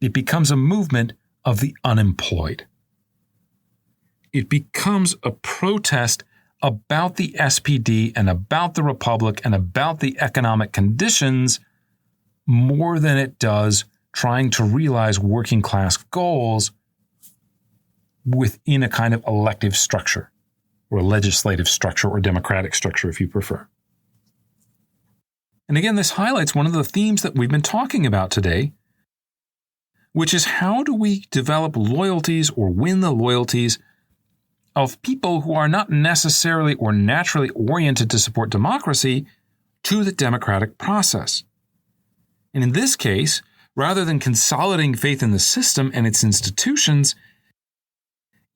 It becomes a movement of the unemployed. It becomes a protest about the SPD and about the Republic and about the economic conditions more than it does trying to realize working class goals within a kind of elective structure or legislative structure or democratic structure, if you prefer. And again, this highlights one of the themes that we've been talking about today, which is how do we develop loyalties or win the loyalties of people who are not necessarily or naturally oriented to support democracy to the democratic process. And in this case, rather than consolidating faith in the system and its institutions,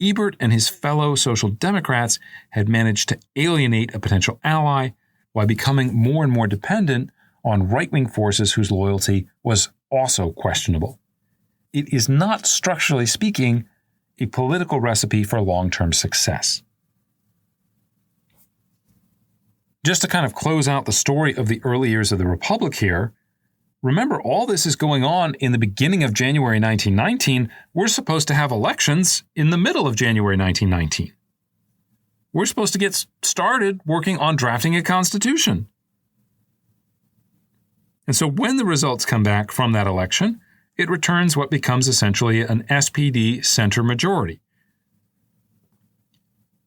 Ebert and his fellow Social Democrats had managed to alienate a potential ally while becoming more and more dependent on right-wing forces whose loyalty was also questionable. It is not, structurally speaking, a political recipe for long-term success. Just to kind of close out the story of the early years of the Republic here, remember, all this is going on in the beginning of January 1919. We're supposed to have elections in the middle of January 1919. We're supposed to get started working on drafting a constitution. And so when the results come back from that election, it returns what becomes essentially an SPD center majority,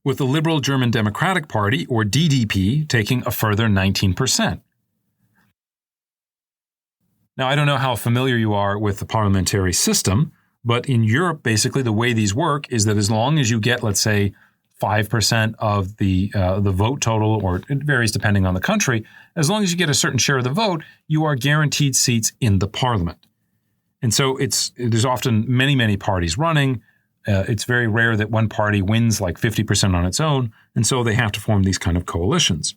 with the Liberal German Democratic Party, or DDP, taking a further 19%. Now, I don't know how familiar you are with the parliamentary system, but in Europe, basically the way these work is that as long as you get, let's say, 5% of the vote total, or it varies depending on the country, as long as you get a certain share of the vote, you are guaranteed seats in the parliament. And so there's often many, many parties running. It's very rare that one party wins like 50% on its own, and so they have to form these kind of coalitions.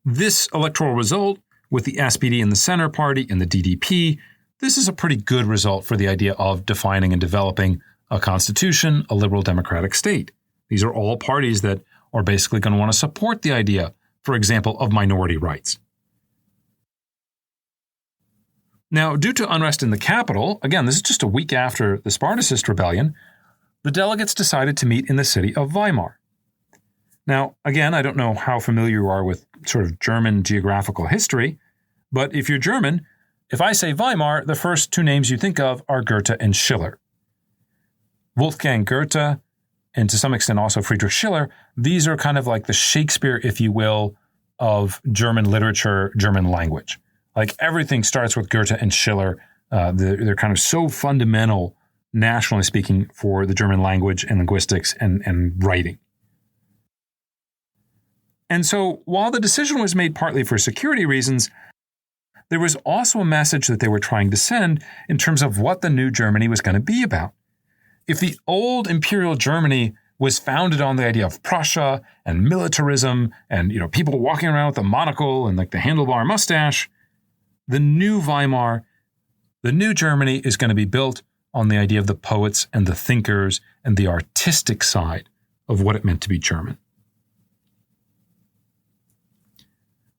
This electoral result, with the SPD in the center party and the DDP, this is a pretty good result for the idea of defining and developing a constitution, a liberal democratic state. These are all parties that are basically going to want to support the idea, for example, of minority rights. Now, due to unrest in the capital, again, this is just a week after the Spartacist Rebellion, the delegates decided to meet in the city of Weimar. Now, again, I don't know how familiar you are with sort of German geographical history, but if you're German, if I say Weimar, the first two names you think of are Goethe and Schiller. Wolfgang Goethe, and to some extent also Friedrich Schiller, these are kind of like the Shakespeare, if you will, of German literature, German language. Like everything starts with Goethe and Schiller. They're kind of so fundamental, nationally speaking, for the German language and linguistics and writing. And so while the decision was made partly for security reasons, there was also a message that they were trying to send in terms of what the new Germany was going to be about. If the old imperial Germany was founded on the idea of Prussia and militarism and, people walking around with a monocle and like the handlebar mustache, the new Weimar, the new Germany is going to be built on the idea of the poets and the thinkers and the artistic side of what it meant to be German.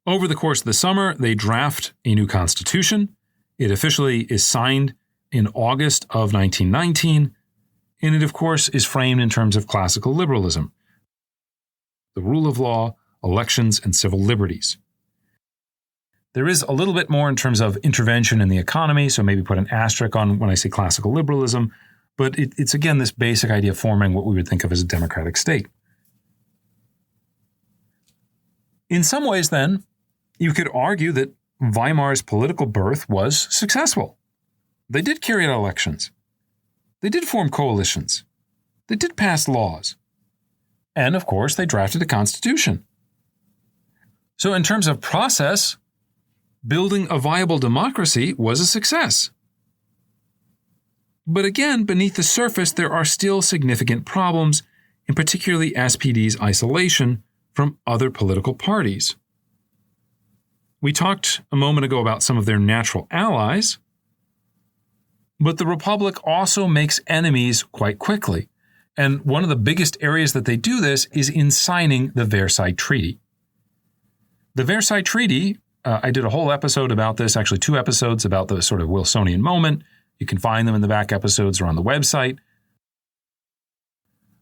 Over the course of the summer, they draft a new constitution. It officially is signed in August of 1919, and it, of course, is framed in terms of classical liberalism, the rule of law, elections, and civil liberties. There is a little bit more in terms of intervention in the economy, so maybe put an asterisk on when I say classical liberalism, but it's again this basic idea of forming what we would think of as a democratic state. In some ways, then, you could argue that Weimar's political birth was successful. They did carry out elections. They did form coalitions. They did pass laws. And, of course, they drafted a constitution. So in terms of process, building a viable democracy was a success. But again, beneath the surface, there are still significant problems, and particularly SPD's isolation from other political parties. We talked a moment ago about some of their natural allies, but the Republic also makes enemies quite quickly. And one of the biggest areas that they do this is in signing the Versailles Treaty. The Versailles Treaty, I did a whole episode about this, actually 2 episodes about the sort of Wilsonian moment. You can find them in the back episodes or on the website.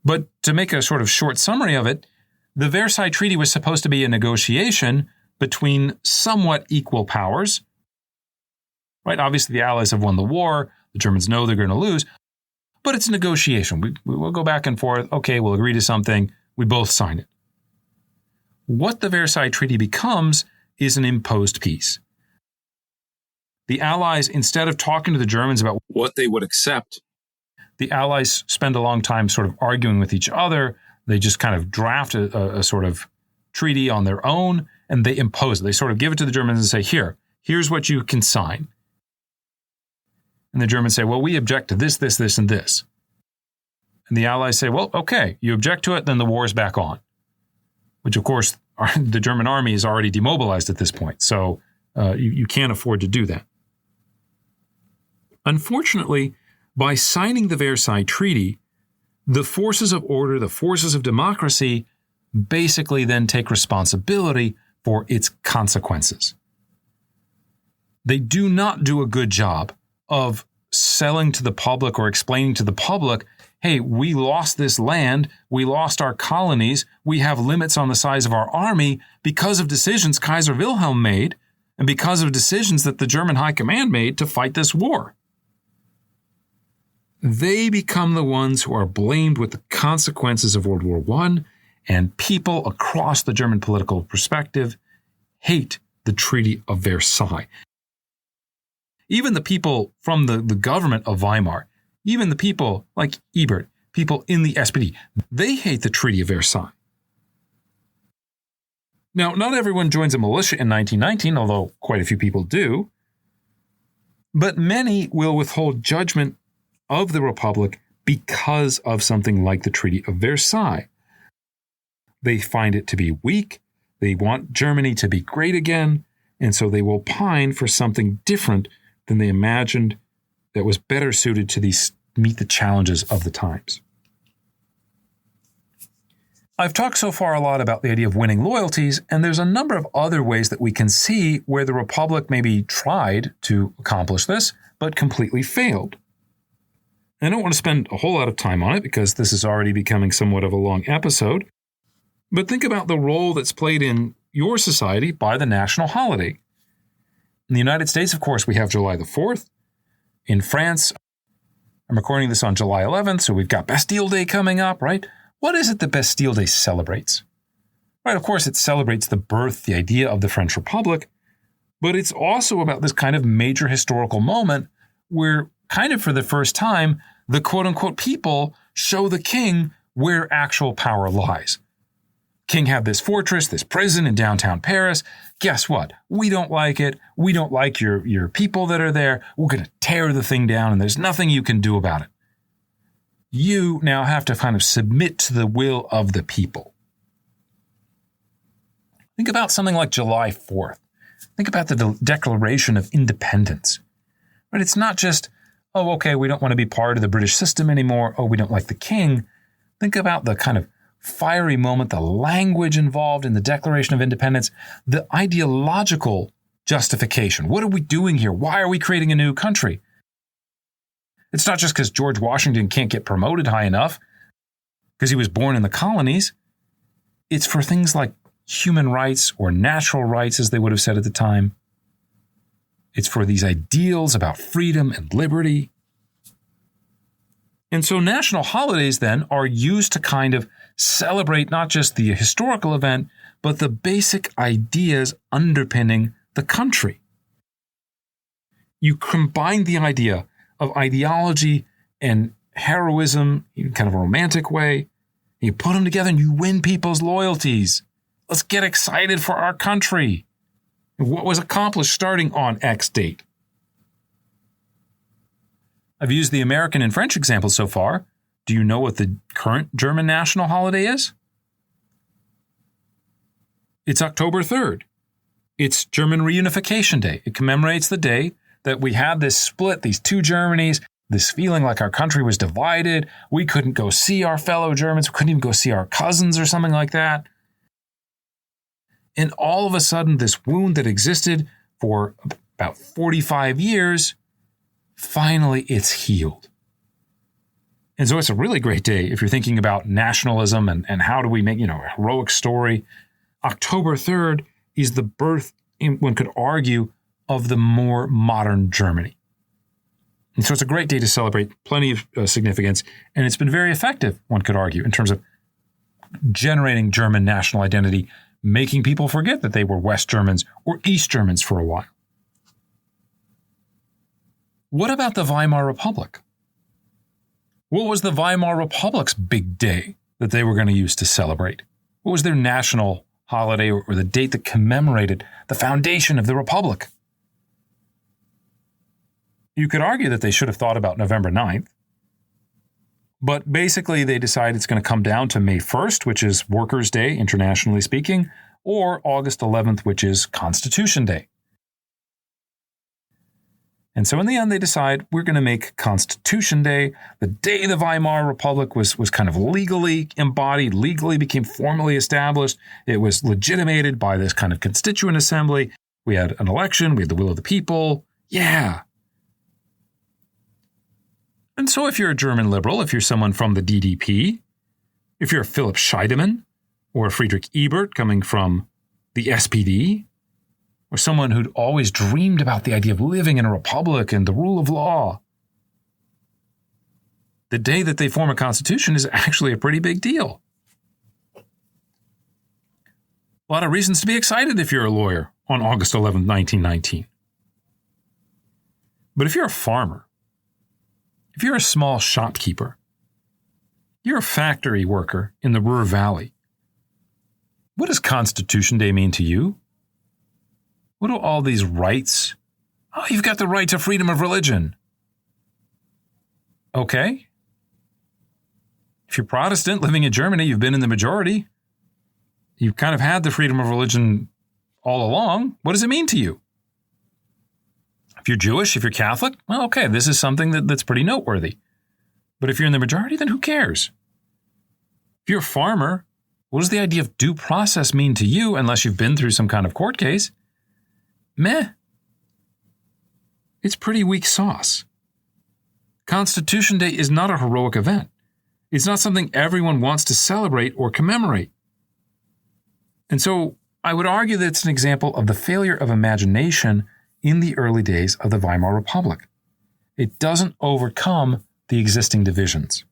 But to make a sort of short summary of it, the Versailles Treaty was supposed to be a negotiation between somewhat equal powers. Right? Obviously, the Allies have won the war. The Germans know they're going to lose. But it's a negotiation. We will go back and forth. Okay, we'll agree to something. We both sign it. What the Versailles Treaty becomes is an imposed peace. The Allies, instead of talking to the Germans about what they would accept, the Allies spend a long time sort of arguing with each other. They just kind of draft a sort of treaty on their own, and they impose it. They sort of give it to the Germans and say, here's what you can sign. And the Germans say, well, we object to this, this, this, and this. And the Allies say, well, okay, you object to it, then the war is back on. Which, of course, the German army is already demobilized at this point, so you can't afford to do that. Unfortunately, by signing the Versailles Treaty, the forces of order, the forces of democracy, basically then take responsibility for its consequences. They do not do a good job of selling to the public or explaining to the public, hey, we lost this land, we lost our colonies, we have limits on the size of our army because of decisions Kaiser Wilhelm made and because of decisions that the German High Command made to fight this war. They become the ones who are blamed with the consequences of World War I, and people across the German political perspective hate the Treaty of Versailles. Even the people from the government of Weimar, even the people like Ebert, people in the SPD, they hate the Treaty of Versailles. Now, not everyone joins a militia in 1919, although quite a few people do, but many will withhold judgment of the Republic because of something like the Treaty of Versailles. They find it to be weak, they want Germany to be great again, and so they will pine for something different than they imagined that was better suited to meet the challenges of the times. I've talked so far a lot about the idea of winning loyalties, and there's a number of other ways that we can see where the Republic maybe tried to accomplish this, but completely failed. I don't want to spend a whole lot of time on it because this is already becoming somewhat of a long episode, but think about the role that's played in your society by the national holiday. In the United States, of course, we have July the 4th. In France, I'm recording this on July 11th, so we've got Bastille Day coming up, right? What is it that Bastille Day celebrates? Right, of course, it celebrates the birth, the idea of the French Republic, but it's also about this kind of major historical moment where, kind of for the first time, the quote-unquote people show the king where actual power lies. King had this fortress, this prison in downtown Paris. Guess what? We don't like it. We don't like your people that are there. We're going to tear the thing down, and there's nothing you can do about it. You now have to kind of submit to the will of the people. Think about something like July 4th. Think about the Declaration of Independence. Right? It's not just, oh, okay, we don't want to be part of the British system anymore. Oh, we don't like the king. Think about the kind of fiery moment, the language involved in the Declaration of Independence, the ideological justification. What are we doing here? Why are we creating a new country? It's not just because George Washington can't get promoted high enough because he was born in the colonies. It's for things like human rights or natural rights, as they would have said at the time. It's for these ideals about freedom and liberty. And so national holidays then are used to kind of celebrate not just the historical event, but the basic ideas underpinning the country. You combine the idea of ideology and heroism in kind of a romantic way. You put them together and you win people's loyalties. Let's get excited for our country. What was accomplished starting on X date? I've used the American and French examples so far. Do you know what the current German national holiday is? It's October 3rd. It's German Reunification Day. It commemorates the day that we had this split, these two Germanys, this feeling like our country was divided. We couldn't go see our fellow Germans. We couldn't even go see our cousins or something like that. And all of a sudden, this wound that existed for about 45 years, finally it's healed. And so it's a really great day if you're thinking about nationalism and how do we make, a heroic story. October 3rd is the birth, one could argue, of the more modern Germany. And so it's a great day to celebrate, plenty of significance, and it's been very effective, one could argue, in terms of generating German national identity, making people forget that they were West Germans or East Germans for a while. What about the Weimar Republic? What was the Weimar Republic's big day that they were going to use to celebrate? What was their national holiday or the date that commemorated the foundation of the Republic? You could argue that they should have thought about November 9th. But basically, they decide it's going to come down to May 1st, which is Workers' Day, internationally speaking, or August 11th, which is Constitution Day. And so in the end, they decide we're going to make Constitution Day the day the Weimar Republic was kind of legally embodied, legally became formally established. It was legitimated by this kind of constituent assembly. We had an election. We had the will of the people. Yeah. And so if you're a German liberal, if you're someone from the DDP, if you're a Philipp Scheidemann or a Friedrich Ebert coming from the SPD, or someone who'd always dreamed about the idea of living in a republic and the rule of law, the day that they form a constitution is actually a pretty big deal. A lot of reasons to be excited if you're a lawyer on August 11, 1919. But if you're a farmer, if you're a small shopkeeper, you're a factory worker in the Ruhr Valley, what does Constitution Day mean to you? What do all these rights? Oh, you've got the right to freedom of religion. Okay. If you're Protestant living in Germany, you've been in the majority. You've kind of had the freedom of religion all along. What does it mean to you? If you're Jewish, if you're Catholic, well, okay, this is something that's pretty noteworthy. But if you're in the majority, then who cares? If you're a farmer, what does the idea of due process mean to you unless you've been through some kind of court case? Meh. It's pretty weak sauce. Constitution Day is not a heroic event. It's not something everyone wants to celebrate or commemorate. And so I would argue that it's an example of the failure of imagination in the early days of the Weimar Republic. It doesn't overcome the existing divisions.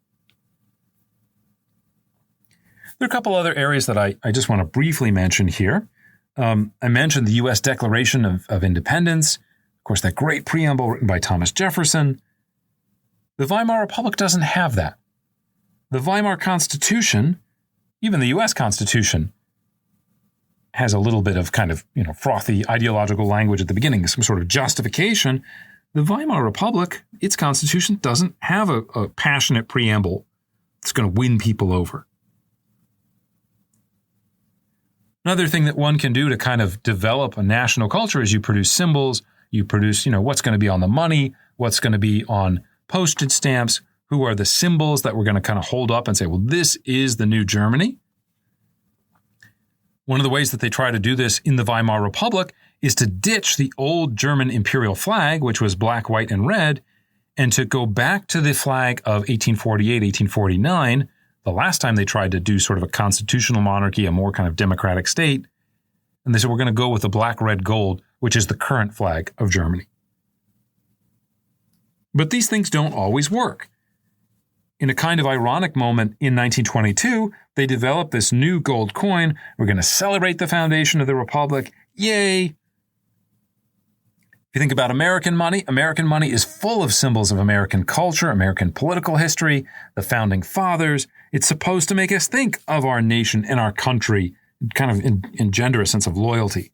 There are a couple other areas that I just want to briefly mention here. I mentioned the U.S. Declaration of Independence, of course, that great preamble written by Thomas Jefferson. The Weimar Republic doesn't have that. The Weimar Constitution, even the U.S. Constitution, has a little bit of kind of, frothy ideological language at the beginning, some sort of justification. The Weimar Republic, its constitution, doesn't have a passionate preamble that's going to win people over. Another thing that one can do to kind of develop a national culture is you produce symbols, you produce, what's going to be on the money, what's going to be on postage stamps, who are the symbols that we're going to kind of hold up and say, well, this is the new Germany. One of the ways that they try to do this in the Weimar Republic is to ditch the old German imperial flag, which was black, white, and red, and to go back to the flag of 1848, 1849, the last time they tried to do sort of a constitutional monarchy, a more kind of democratic state. And they said, we're going to go with the black, red, gold, which is the current flag of Germany. But these things don't always work. In a kind of ironic moment in 1922, they developed this new gold coin. We're going to celebrate the foundation of the Republic. Yay! If you think about American money is full of symbols of American culture, American political history, the founding fathers. It's supposed to make us think of our nation and our country, kind of engender a sense of loyalty.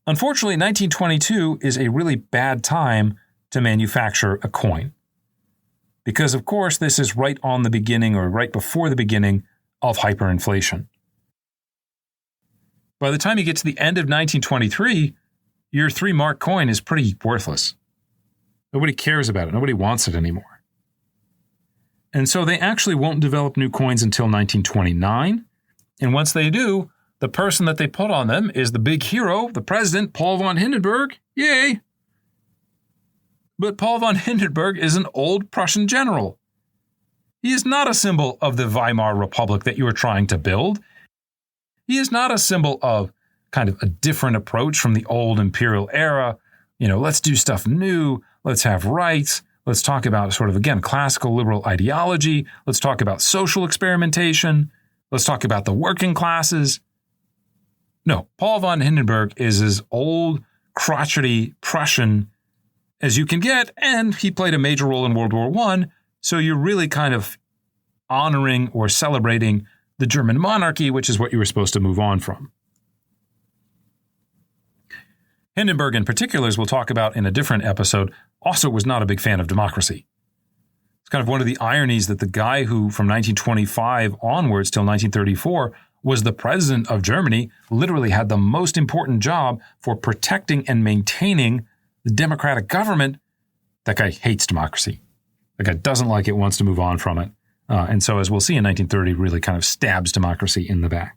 Unfortunately, 1922 is a really bad time to manufacture a coin. Because, of course, this is right on the beginning or right before the beginning of hyperinflation. By the time you get to the end of 1923, your 3-mark coin is pretty worthless. Nobody cares about it. Nobody wants it anymore. And so they actually won't develop new coins until 1929. And once they do, the person that they put on them is the big hero, the president, Paul von Hindenburg. Yay! But Paul von Hindenburg is an old Prussian general. He is not a symbol of the Weimar Republic that you are trying to build. He is not a symbol of kind of a different approach from the old imperial era. Let's do stuff new. Let's have rights. Let's talk about sort of, again, classical liberal ideology. Let's talk about social experimentation. Let's talk about the working classes. No, Paul von Hindenburg is as old, crotchety Prussian as you can get, and he played a major role in World War I, so you're really kind of honoring or celebrating the German monarchy, which is what you were supposed to move on from. Hindenburg in particular, as we'll talk about in a different episode, also was not a big fan of democracy. It's kind of one of the ironies that the guy who from 1925 onwards till 1934 was the president of Germany literally had the most important job for protecting and maintaining the democratic government. That guy hates democracy. That guy doesn't like it, wants to move on from it. And so, as we'll see in 1930, really kind of stabs democracy in the back.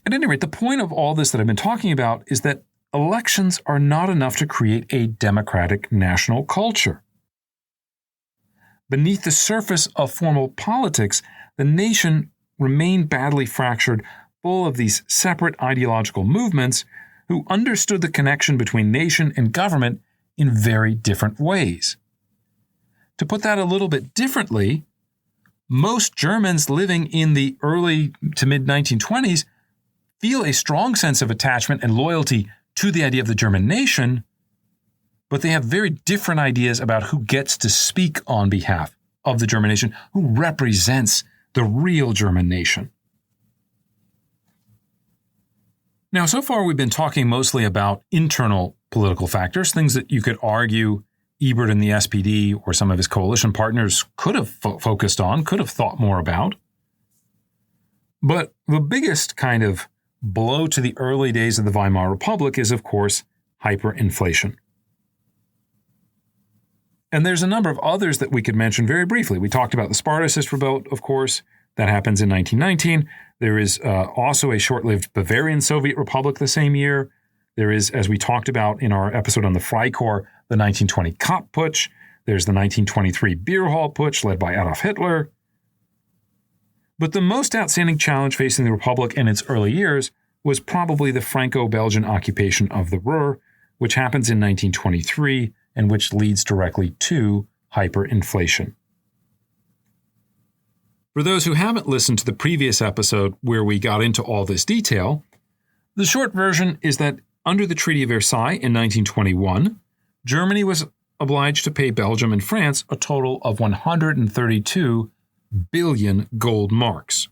At any rate, the point of all this that I've been talking about is that elections are not enough to create a democratic national culture. Beneath the surface of formal politics, the nation remained badly fractured, full of these separate ideological movements who understood the connection between nation and government in very different ways. To put that a little bit differently, most Germans living in the early to mid-1920s feel a strong sense of attachment and loyalty to the idea of the German nation, but they have very different ideas about who gets to speak on behalf of the German nation, who represents the real German nation. Now, so far we've been talking mostly about internal political factors, things that you could argue Ebert and the SPD or some of his coalition partners could have focused on, could have thought more about. But the biggest kind of blow to the early days of the Weimar Republic is, of course, hyperinflation. And there's a number of others that we could mention very briefly. We talked about the Spartacist Rebellion, of course. That happens in 1919. There is also a short-lived Bavarian Soviet Republic the same year. There is, as we talked about in our episode on the Freikorps, the 1920 Kapp Putsch. There's the 1923 Beer Hall Putsch led by Adolf Hitler. But the most outstanding challenge facing the Republic in its early years was probably the Franco-Belgian occupation of the Ruhr, which happens in 1923 and which leads directly to hyperinflation. For those who haven't listened to the previous episode where we got into all this detail, the short version is that under the Treaty of Versailles in 1921, Germany was obliged to pay Belgium and France a total of 132 billion gold marks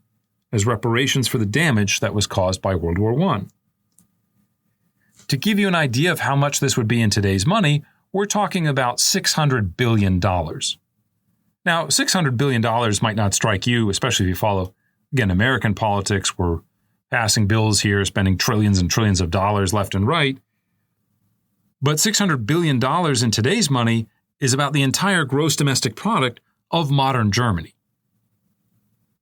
as reparations for the damage that was caused by World War I. To give you an idea of how much this would be in today's money, we're talking about $600 billion. Now, $600 billion might not strike you, especially if you follow, again, American politics. We're passing bills here, spending trillions and trillions of dollars left and right. But $600 billion in today's money is about the entire gross domestic product of modern Germany.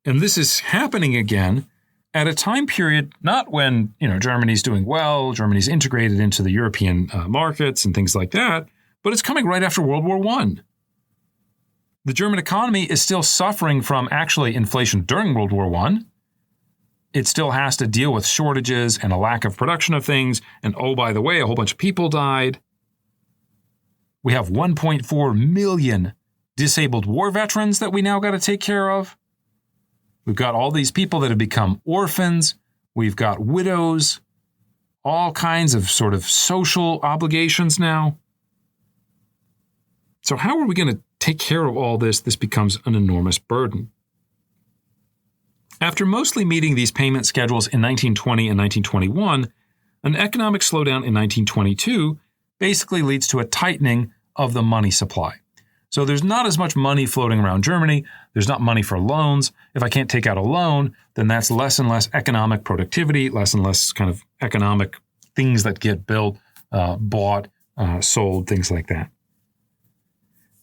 And this is happening again at a time period not when, Germany's doing well, Germany's integrated into the European markets and things like that, but it's coming right after World War I. The German economy is still suffering from actually inflation during World War I. It still has to deal with shortages and a lack of production of things. And oh, by the way, a whole bunch of people died. We have 1.4 million disabled war veterans that we now got to take care of. We've got all these people that have become orphans. We've got widows, all kinds of sort of social obligations now. So how are we going to take care of all this? This becomes an enormous burden. After mostly meeting these payment schedules in 1920 and 1921, an economic slowdown in 1922 basically leads to a tightening of the money supply. So there's not as much money floating around Germany. There's not money for loans. If I can't take out a loan, then that's less and less economic productivity, less and less kind of economic things that get built, bought, sold, things like that.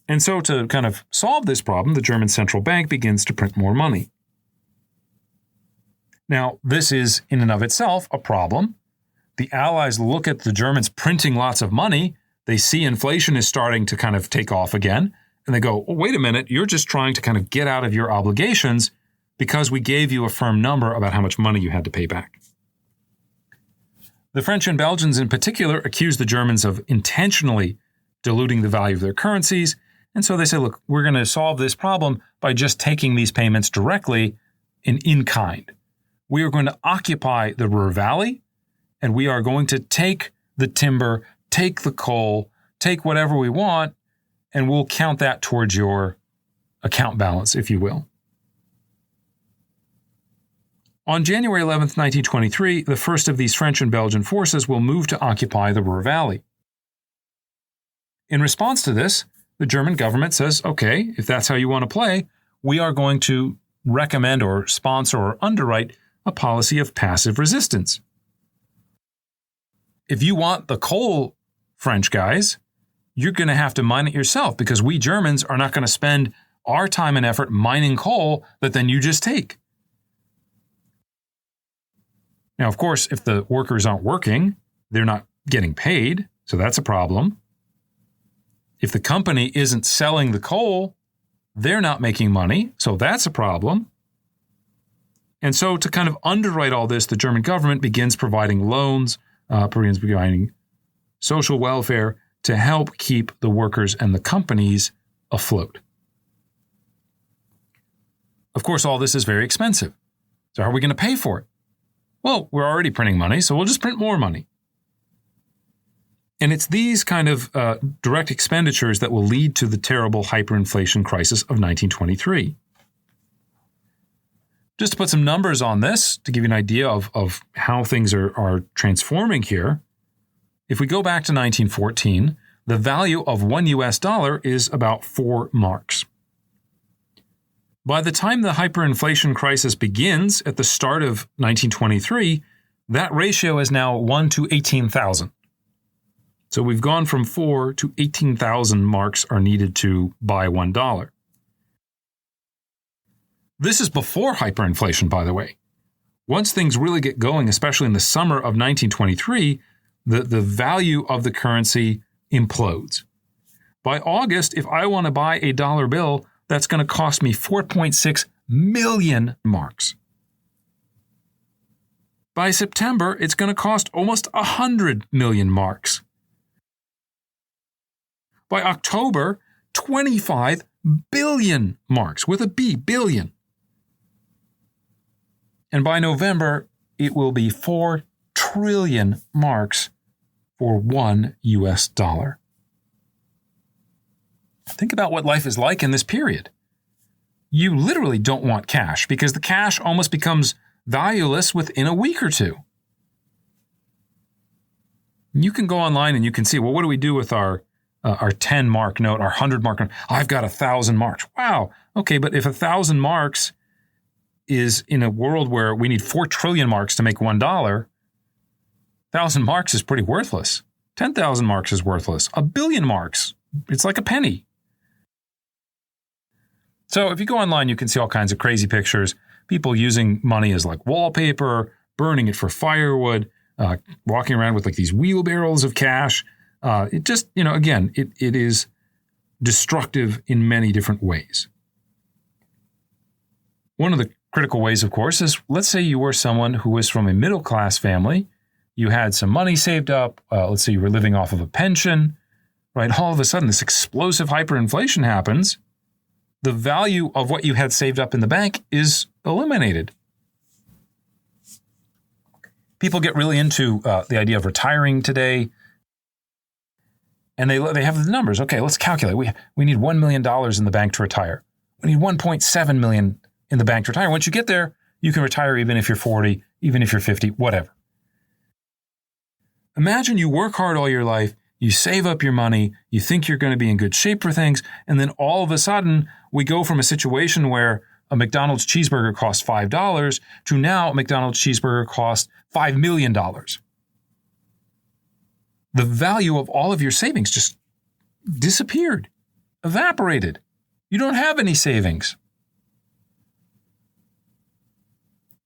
And so to kind of solve this problem, the German central bank begins to print more money. Now, this is in and of itself a problem. The Allies look at the Germans printing lots of money. They see inflation is starting to kind of take off again. And they go, oh, wait a minute, you're just trying to kind of get out of your obligations because we gave you a firm number about how much money you had to pay back. The French and Belgians in particular accuse the Germans of intentionally diluting the value of their currencies. And so they say, look, we're going to solve this problem by just taking these payments directly in kind. We are going to occupy the Ruhr Valley, and we are going to take the timber, take the coal, take whatever we want, and we'll count that towards your account balance, if you will. On January 11th, 1923, the first of these French and Belgian forces will move to occupy the Ruhr Valley. In response to this, the German government says, okay, if that's how you want to play, we are going to recommend or sponsor or underwrite a policy of passive resistance. If you want the coal, French guys, you're going to have to mine it yourself because we Germans are not going to spend our time and effort mining coal that then you just take. Now, of course, if the workers aren't working, they're not getting paid, so that's a problem. If the company isn't selling the coal, they're not making money, so that's a problem. And so to kind of underwrite all this, the German government begins providing loans, begins providing social welfare to help keep the workers and the companies afloat. Of course, all this is very expensive. So how are we going to pay for it? Well, we're already printing money, so we'll just print more money. And it's these kind of direct expenditures that will lead to the terrible hyperinflation crisis of 1923. Just to put some numbers on this, to give you an idea of how things are transforming here, if we go back to 1914, the value of $1 US is about 4 marks. By the time the hyperinflation crisis begins at the start of 1923, That ratio is now 1 to 18,000. So we've gone from 4 to 18,000 marks are needed to buy $1. This is before hyperinflation, by the way. Once things really get going, especially in the summer of 1923, the value of the currency implodes. By August, if I want to buy a dollar bill, that's going to cost me 4.6 million marks. By September, it's going to cost almost 100 million marks. By October, 25 billion marks, with a B, billion. And by November, it will be 4 trillion marks for $1 US. Think about what life is like in this period. You literally don't want cash because the cash almost becomes valueless within a week or two. You can go online and you can see, well, what do we do with our 10 mark note, our 100 mark note? I've got 1,000 marks. Wow. Okay, but if 1,000 marks is in a world where we need 4 trillion marks to make $1, 1,000 marks is pretty worthless. 10,000 marks is worthless. 1 billion marks, it's like a penny. So if you go online, you can see all kinds of crazy pictures. People using money as like wallpaper, burning it for firewood, walking around with like these wheelbarrows of cash. It just, again, it is destructive in many different ways. One of the critical ways, of course, is let's say you were someone who was from a middle-class family. You had some money saved up. Let's say you were living off of a pension, right? All of a sudden, this explosive hyperinflation happens. The value of what you had saved up in the bank is eliminated. People get really into the idea of retiring today, and they have the numbers. Okay, let's calculate. We need $1 million in the bank to retire. We need $1.7 million in the bank to retire. Once you get there, you can retire even if you're 40, even if you're 50, whatever. Imagine you work hard all your life, you save up your money, you think you're going to be in good shape for things, and then all of a sudden, we go from a situation where a McDonald's cheeseburger costs $5 to now a McDonald's cheeseburger costs $5 million. The value of all of your savings just disappeared, evaporated. You don't have any savings.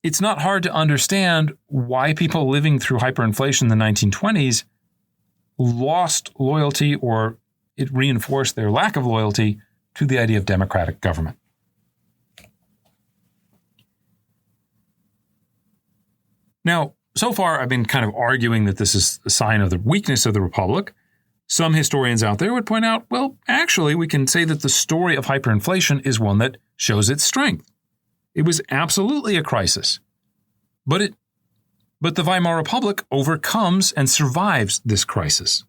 It's not hard to understand why people living through hyperinflation in the 1920s lost loyalty, or it reinforced their lack of loyalty to the idea of democratic government. Now, so far, I've been kind of arguing that this is a sign of the weakness of the Republic. Some historians out there would point out, well, actually, we can say that the story of hyperinflation is one that shows its strength. It was absolutely a crisis. But the Weimar Republic overcomes and survives this crisis.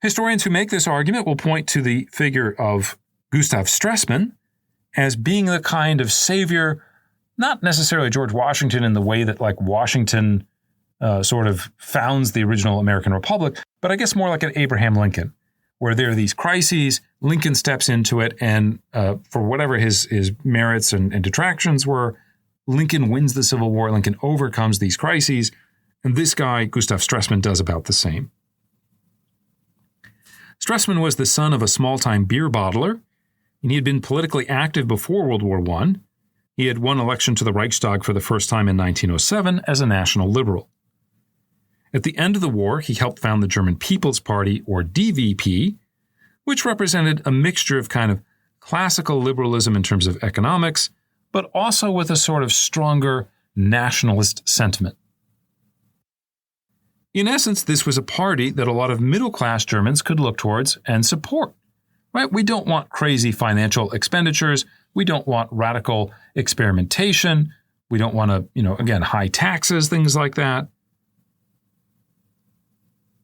Historians who make this argument will point to the figure of Gustav Stresemann as being the kind of savior, not necessarily George Washington in the way that like Washington sort of founds the original American Republic, but I guess more like an Abraham Lincoln, where there are these crises, Lincoln steps into it, and for whatever his merits and detractions were, Lincoln wins the Civil War, Lincoln overcomes these crises, and this guy, Gustav Stresemann, does about the same. Stresemann was the son of a small-time beer bottler, and he had been politically active before World War I. He had won election to the Reichstag for the first time in 1907 as a national liberal. At the end of the war, he helped found the German People's Party, or DVP, which represented a mixture of kind of classical liberalism in terms of economics, but also with a sort of stronger nationalist sentiment. In essence, this was a party that a lot of middle-class Germans could look towards and support. Right? We don't want crazy financial expenditures. We don't want radical experimentation. We don't want to, again, high taxes, things like that.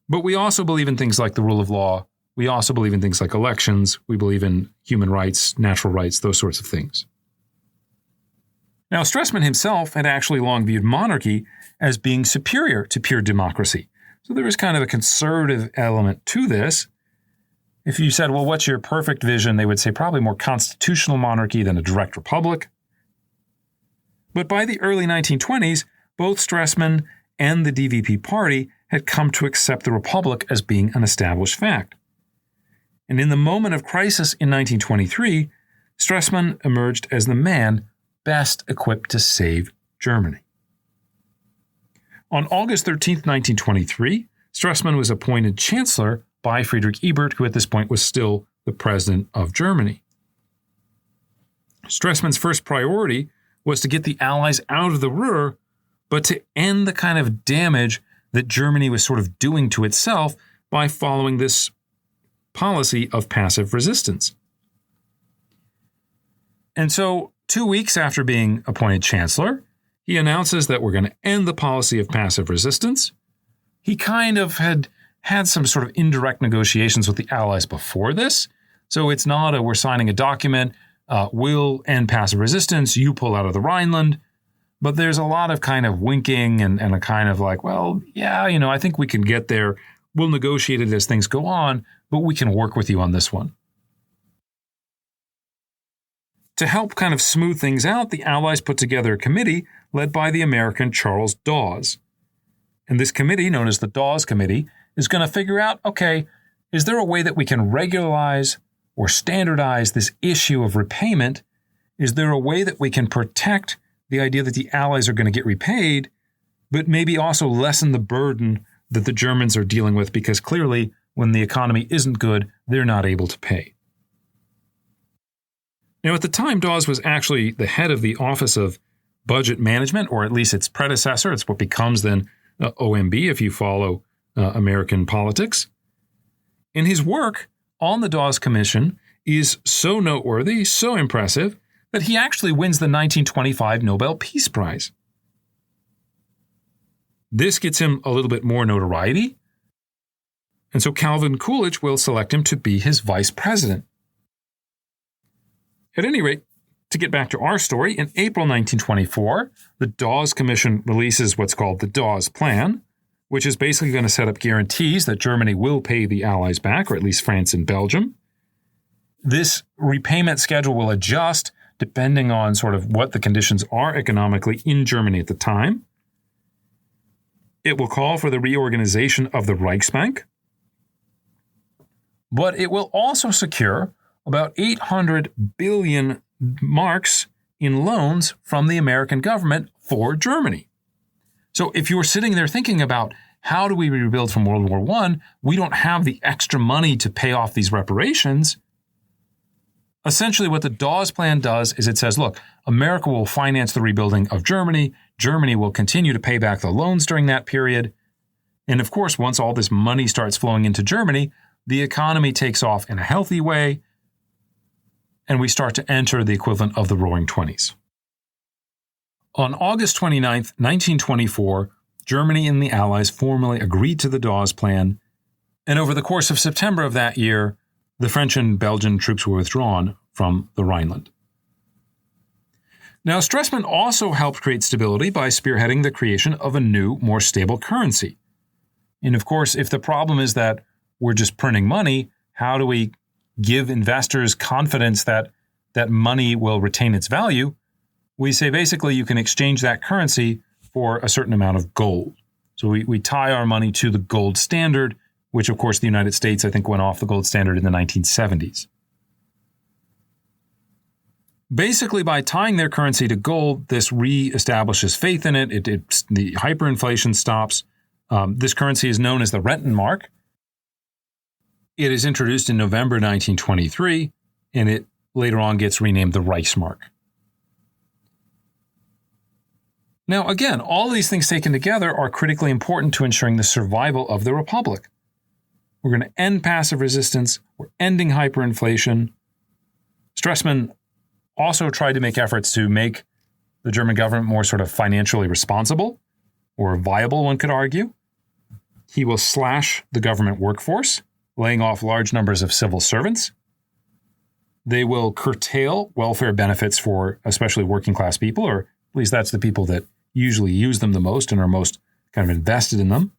But we also believe in things like the rule of law. We also believe in things like elections. We believe in human rights, natural rights, those sorts of things. Now, Stresemann himself had actually long viewed monarchy as being superior to pure democracy. So there was kind of a conservative element to this. If you said, well, what's your perfect vision? They would say probably more constitutional monarchy than a direct republic. But by the early 1920s, both Stresemann and the DVP party had come to accept the Republic as being an established fact. And in the moment of crisis in 1923, Stresemann emerged as the man best equipped to save Germany. On August 13, 1923, Stresemann was appointed chancellor by Friedrich Ebert, who at this point was still the president of Germany. Stresemann's first priority was to get the Allies out of the Ruhr, but to end the kind of damage that Germany was sort of doing to itself by following this policy of passive resistance. And so 2 weeks after being appointed chancellor, he announces that we're going to end the policy of passive resistance. He kind of had some sort of indirect negotiations with the Allies before this. So it's not we're signing a document, we'll end passive resistance, you pull out of the Rhineland. But there's a lot of kind of winking and a kind of like, well, yeah, I think we can get there. We'll negotiate it as things go on, but we can work with you on this one. To help kind of smooth things out, the Allies put together a committee led by the American Charles Dawes. And this committee, known as the Dawes Committee, is going to figure out, okay, is there a way that we can regularize or standardize this issue of repayment? Is there a way that we can protect the idea that the Allies are going to get repaid, but maybe also lessen the burden that the Germans are dealing with, because clearly when the economy isn't good, they're not able to pay. Now, at the time, Dawes was actually the head of the Office of Budget Management, or at least its predecessor. It's what becomes then OMB if you follow American politics. And his work on the Dawes Commission is so noteworthy, so impressive, that he actually wins the 1925 Nobel Peace Prize. This gets him a little bit more notoriety, and so Calvin Coolidge will select him to be his vice president. At any rate, to get back to our story, in April 1924, the Dawes Commission releases what's called the Dawes Plan, which is basically going to set up guarantees that Germany will pay the Allies back, or at least France and Belgium. This repayment schedule will adjust depending on sort of what the conditions are economically in Germany at the time. It will call for the reorganization of the Reichsbank, but it will also secure about 800 billion marks in loans from the American government for Germany. So if you were sitting there thinking about how do we rebuild from World War I, we don't have the extra money to pay off these reparations. Essentially what the Dawes Plan does is it says, look, America will finance the rebuilding of Germany. Germany will continue to pay back the loans during that period. And of course, once all this money starts flowing into Germany, the economy takes off in a healthy way, and we start to enter the equivalent of the Roaring '20s. On August 29, 1924, Germany and the Allies formally agreed to the Dawes Plan, and over the course of September of that year, the French and Belgian troops were withdrawn from the Rhineland. Now, Stresemann also helped create stability by spearheading the creation of a new, more stable currency. And of course, if the problem is that we're just printing money, how do we give investors confidence that that money will retain its value? We say basically you can exchange that currency for a certain amount of gold. So we tie our money to the gold standard, which of course the United States, I think, went off the gold standard in the 1970s. Basically, by tying their currency to gold, this reestablishes faith in it. The hyperinflation stops. This currency is known as the Rentenmark. It is introduced in November 1923, and it later on gets renamed the Reichsmark. Now, again, all these things taken together are critically important to ensuring the survival of the Republic. We're going to end passive resistance. We're ending hyperinflation. Stresemann also tried to make efforts to make the German government more sort of financially responsible, or viable, one could argue. He will slash the government workforce, laying off large numbers of civil servants. They will curtail welfare benefits for especially working class people, or at least that's the people that usually use them the most and are most kind of invested in them.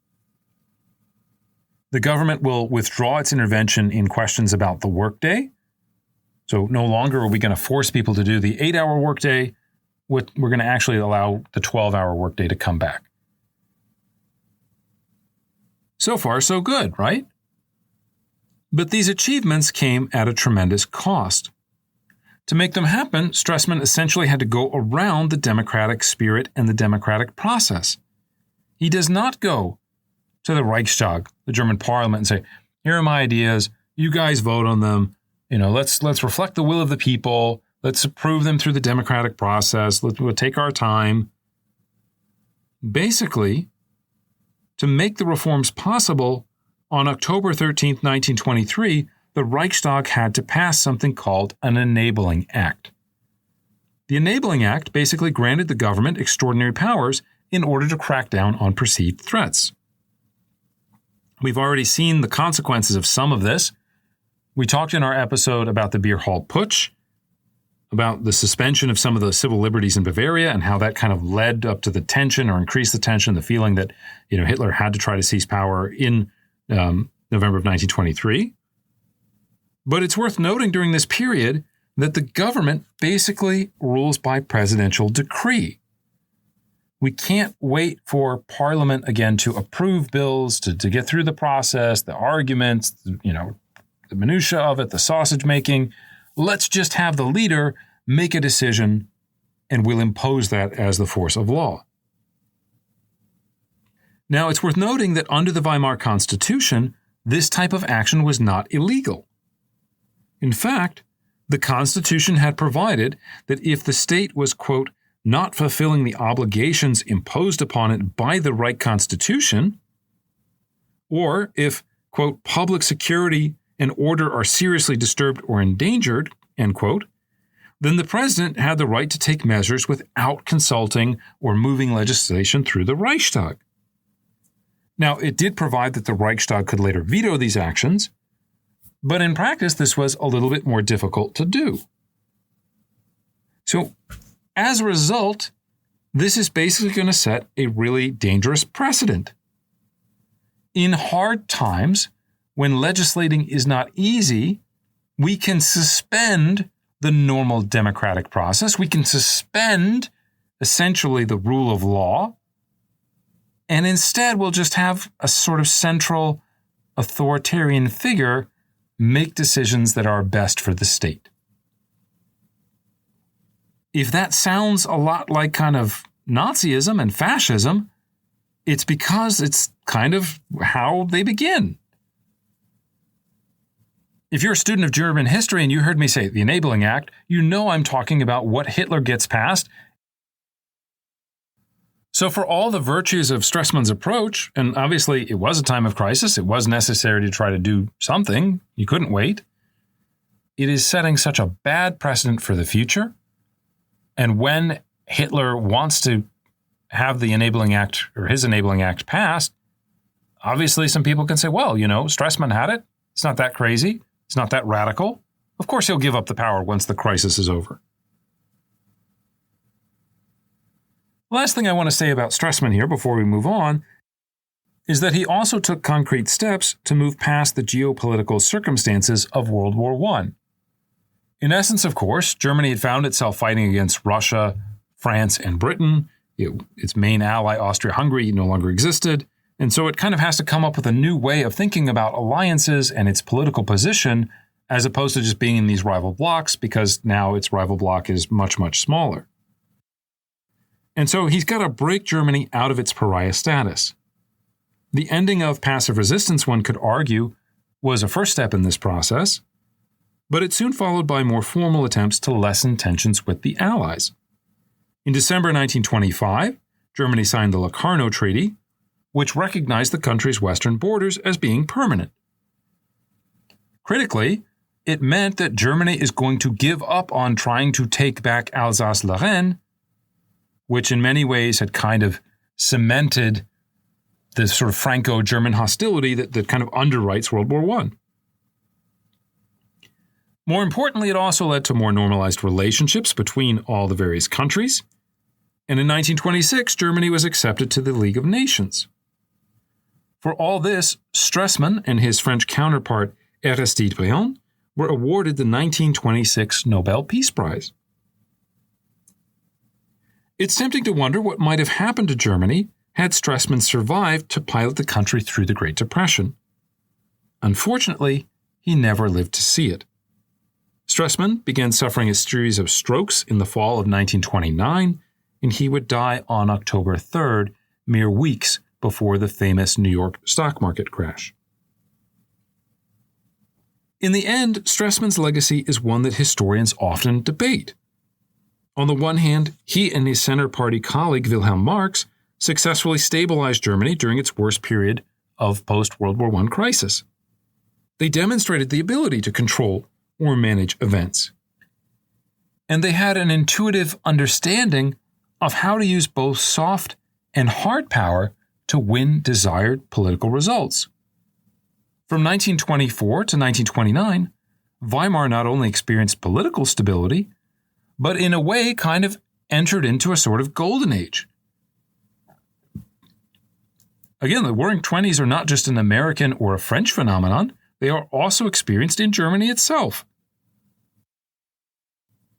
The government will withdraw its intervention in questions about the workday. So no longer are we going to force people to do the 8-hour workday. we're going to actually allow the 12-hour workday to come back. So far, so good, right? But these achievements came at a tremendous cost. To make them happen, Stresemann essentially had to go around the democratic spirit and the democratic process. He does not go to the Reichstag, the German parliament, and say, here are my ideas, you guys vote on them, let's reflect the will of the people, let's approve them through the democratic process, we'll take our time. Basically, to make the reforms possible, on October 13, 1923, the Reichstag had to pass something called an Enabling Act. The Enabling Act basically granted the government extraordinary powers in order to crack down on perceived threats. We've already seen the consequences of some of this. We talked in our episode about the Beer Hall Putsch, about the suspension of some of the civil liberties in Bavaria and how that kind of led up to the tension or increased the tension, the feeling that Hitler had to try to seize power in November of 1923. But it's worth noting during this period that the government basically rules by presidential decree. We can't wait for Parliament, again, to approve bills, to get through the process, the arguments, the minutiae of it, the sausage making. Let's just have the leader make a decision and we'll impose that as the force of law. Now, it's worth noting that under the Weimar Constitution, this type of action was not illegal. In fact, the Constitution had provided that if the state was, quote, not fulfilling the obligations imposed upon it by the Reich Constitution, or if, quote, public security and order are seriously disturbed or endangered, end quote, then the president had the right to take measures without consulting or moving legislation through the Reichstag. Now, it did provide that the Reichstag could later veto these actions, but in practice, this was a little bit more difficult to do. So, as a result, this is basically going to set a really dangerous precedent. In hard times, when legislating is not easy, we can suspend the normal democratic process. We can suspend essentially the rule of law, and instead we'll just have a sort of central authoritarian figure make decisions that are best for the state. If that sounds a lot like kind of Nazism and fascism, it's because it's kind of how they begin. If you're a student of German history and you heard me say the Enabling Act, you know I'm talking about what Hitler gets past. So for all the virtues of Stresemann's approach, and obviously it was a time of crisis, it was necessary to try to do something, you couldn't wait, it is setting such a bad precedent for the future. And when Hitler wants to have the Enabling Act or his Enabling Act passed, obviously some people can say, well, Stresemann had it. It's not that crazy. It's not that radical. Of course he'll give up the power once the crisis is over. Last thing I want to say about Stresemann here before we move on is that he also took concrete steps to move past the geopolitical circumstances of World War I. In essence, of course, Germany had found itself fighting against Russia, France, and Britain. Its main ally, Austria-Hungary, no longer existed. And so it kind of has to come up with a new way of thinking about alliances and its political position as opposed to just being in these rival blocs, because now its rival bloc is much, much smaller. And so he's got to break Germany out of its pariah status. The ending of passive resistance, one could argue, was a first step in this process, but it's soon followed by more formal attempts to lessen tensions with the Allies. In December 1925, Germany signed the Locarno Treaty, which recognized the country's western borders as being permanent. Critically, it meant that Germany is going to give up on trying to take back Alsace-Lorraine, which in many ways had kind of cemented this sort of Franco-German hostility that kind of underwrites World War I. More importantly, it also led to more normalized relationships between all the various countries. And in 1926, Germany was accepted to the League of Nations. For all this, Stresemann and his French counterpart, Aristide Briand, were awarded the 1926 Nobel Peace Prize. It's tempting to wonder what might have happened to Germany had Stresemann survived to pilot the country through the Great Depression. Unfortunately, he never lived to see it. Stresemann began suffering a series of strokes in the fall of 1929, and he would die on October 3rd, mere weeks before the famous New York stock market crash. In the end, Stresemann's legacy is one that historians often debate. On the one hand, he and his Center Party colleague Wilhelm Marx successfully stabilized Germany during its worst period of post-World War I crisis. They demonstrated the ability to control or manage events. And they had an intuitive understanding of how to use both soft and hard power to win desired political results. From 1924 to 1929, Weimar not only experienced political stability, but in a way kind of entered into a sort of golden age. Again, the Roaring Twenties are not just an American or a French phenomenon, they are also experienced in Germany itself.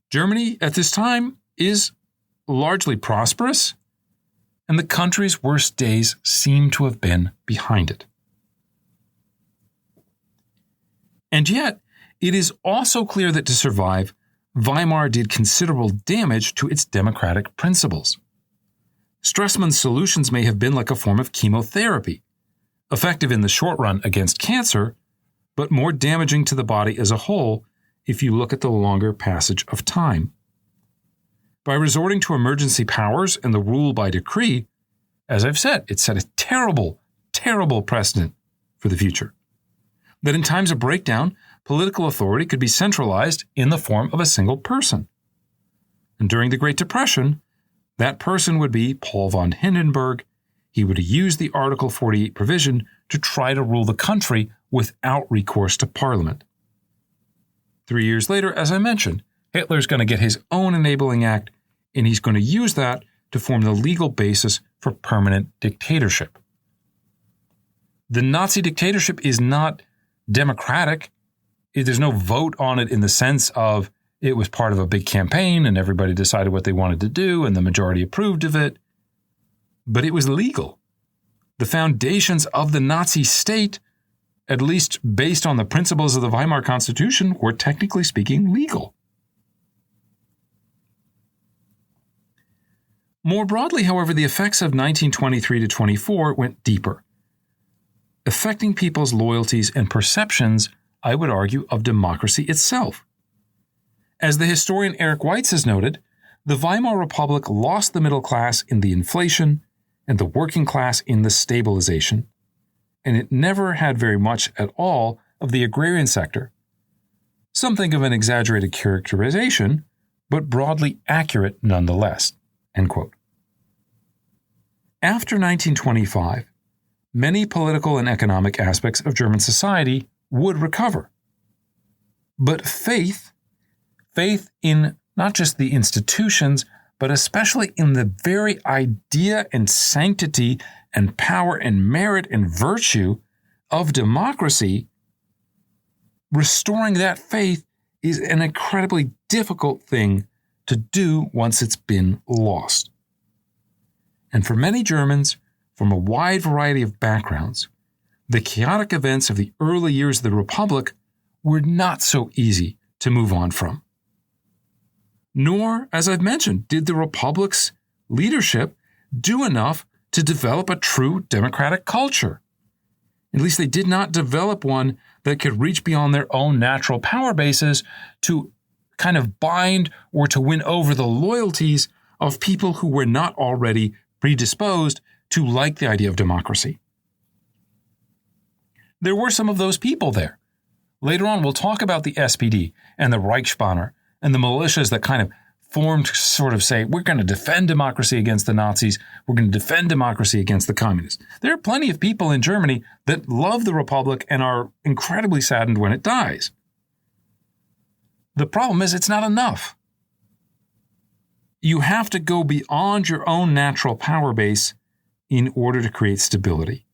Germany at this time is largely prosperous, and the country's worst days seem to have been behind it. And yet, it is also clear that to survive, Weimar did considerable damage to its democratic principles. Stresemann's solutions may have been like a form of chemotherapy, effective in the short run against cancer, but more damaging to the body as a whole if you look at the longer passage of time. By resorting to emergency powers and the rule by decree, as I've said, it set a terrible, terrible precedent for the future. That in times of breakdown, political authority could be centralized in the form of a single person. And during the Great Depression, that person would be Paul von Hindenburg. He would use the Article 48 provision to try to rule the country without recourse to Parliament. 3 years later, as I mentioned, Hitler's going to get his own enabling act, and he's going to use that to form the legal basis for permanent dictatorship. The Nazi dictatorship is not democratic. There's no vote on it in the sense of it was part of a big campaign and everybody decided what they wanted to do and the majority approved of it. But it was legal. The foundations of the Nazi state, at least based on the principles of the Weimar Constitution, were technically speaking legal. More broadly, however, the effects of 1923 to 24 went deeper, affecting people's loyalties and perceptions, I would argue, of democracy itself. As the historian Eric Weitz has noted, the Weimar Republic lost the middle class in the inflation and the working class in the stabilization, and it never had very much at all of the agrarian sector. Some think of an exaggerated characterization, but broadly accurate nonetheless. End quote. After 1925, many political and economic aspects of German society would recover. But faith in not just the institutions, but especially in the very idea and sanctity and power and merit and virtue of democracy, restoring that faith is an incredibly difficult thing to do once it's been lost. And for many Germans, from a wide variety of backgrounds, the chaotic events of the early years of the Republic were not so easy to move on from. Nor, as I've mentioned, did the Republic's leadership do enough to develop a true democratic culture. At least they did not develop one that could reach beyond their own natural power bases to kind of bind or to win over the loyalties of people who were not already predisposed to like the idea of democracy. There were some of those people there. Later on, we'll talk about the SPD and the Reichsbanner and the militias that kind of formed, sort of say, we're going to defend democracy against the Nazis, we're going to defend democracy against the communists. There are plenty of people in Germany that love the Republic and are incredibly saddened when it dies. The problem is it's not enough. You have to go beyond your own natural power base in order to create stability.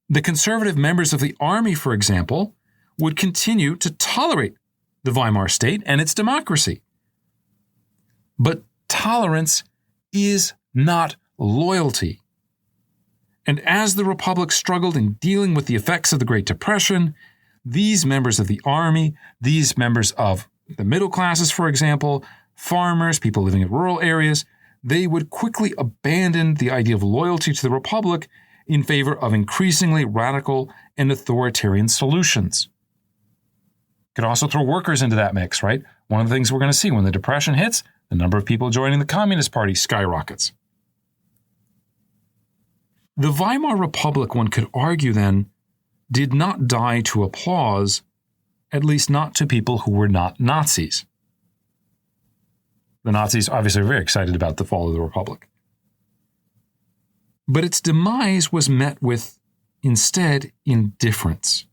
The conservative members of the army, for example, would continue to tolerate the Weimar state and its democracy. But tolerance is not loyalty. And as the Republic struggled in dealing with the effects of the Great Depression, these members of the army, these members of the middle classes, for example, farmers, people living in rural areas, they would quickly abandon the idea of loyalty to the Republic in favor of increasingly radical and authoritarian solutions. Could also throw workers into that mix, right? One of the things we're going to see when the Depression hits, the number of people joining the Communist Party skyrockets. The Weimar Republic, one could argue then, did not die to applause, at least not to people who were not Nazis. The Nazis obviously are very excited about the fall of the Republic. But its demise was met with, instead, indifference,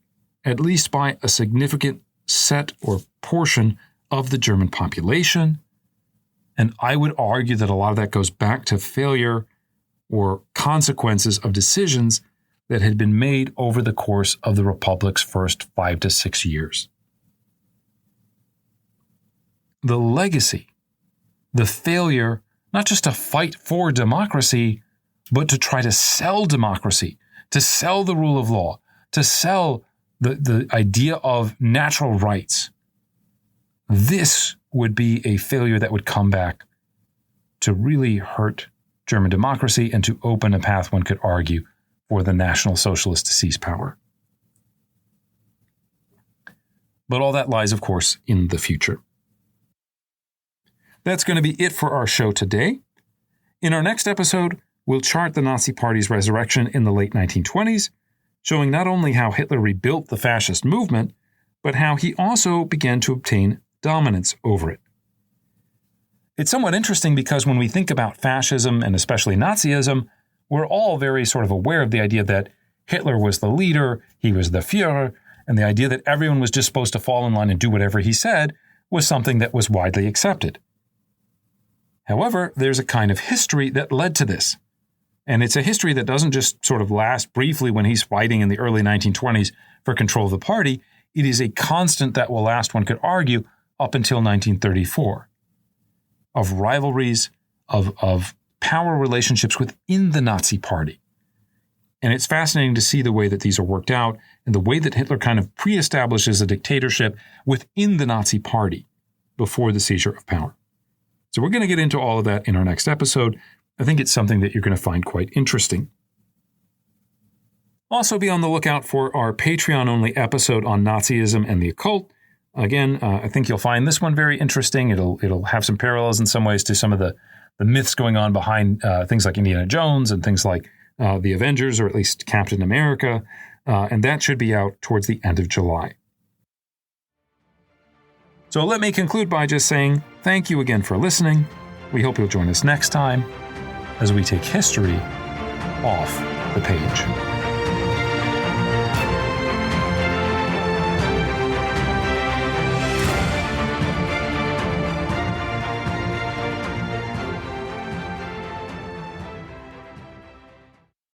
at least by a significant set or portion of the German population. And I would argue that a lot of that goes back to failure or consequences of decisions that had been made over the course of the Republic's first 5 to 6 years. The legacy, the failure, not just to fight for democracy, but to try to sell democracy, to sell the rule of law, to sell the idea of natural rights. This would be a failure that would come back to really hurt German democracy and to open a path, one could argue, for the National Socialists to seize power. But all that lies, of course, in the future. That's going to be it for our show today. In our next episode, we'll chart the Nazi Party's resurrection in the late 1920s, showing not only how Hitler rebuilt the fascist movement, but how he also began to obtain dominance over it. It's somewhat interesting because when we think about fascism and especially Nazism, we're all very sort of aware of the idea that Hitler was the leader, he was the Führer, and the idea that everyone was just supposed to fall in line and do whatever he said was something that was widely accepted. However, there's a kind of history that led to this. And it's a history that doesn't just sort of last briefly when he's fighting in the early 1920s for control of the party. It is a constant that will last, one could argue, up until 1934. Of rivalries, of power relationships within the Nazi Party. And it's fascinating to see the way that these are worked out and the way that Hitler kind of pre-establishes a dictatorship within the Nazi Party before the seizure of power. So we're going to get into all of that in our next episode. I think it's something that you're going to find quite interesting. Also be on the lookout for our Patreon-only episode on Nazism and the occult. Again, I think you'll find this one very interesting. It'll have some parallels in some ways to some of the myths going on behind things like Indiana Jones and things like the Avengers, or at least Captain America. And that should be out towards the end of July. So let me conclude by just saying thank you again for listening. We hope you'll join us next time as we take history off the page.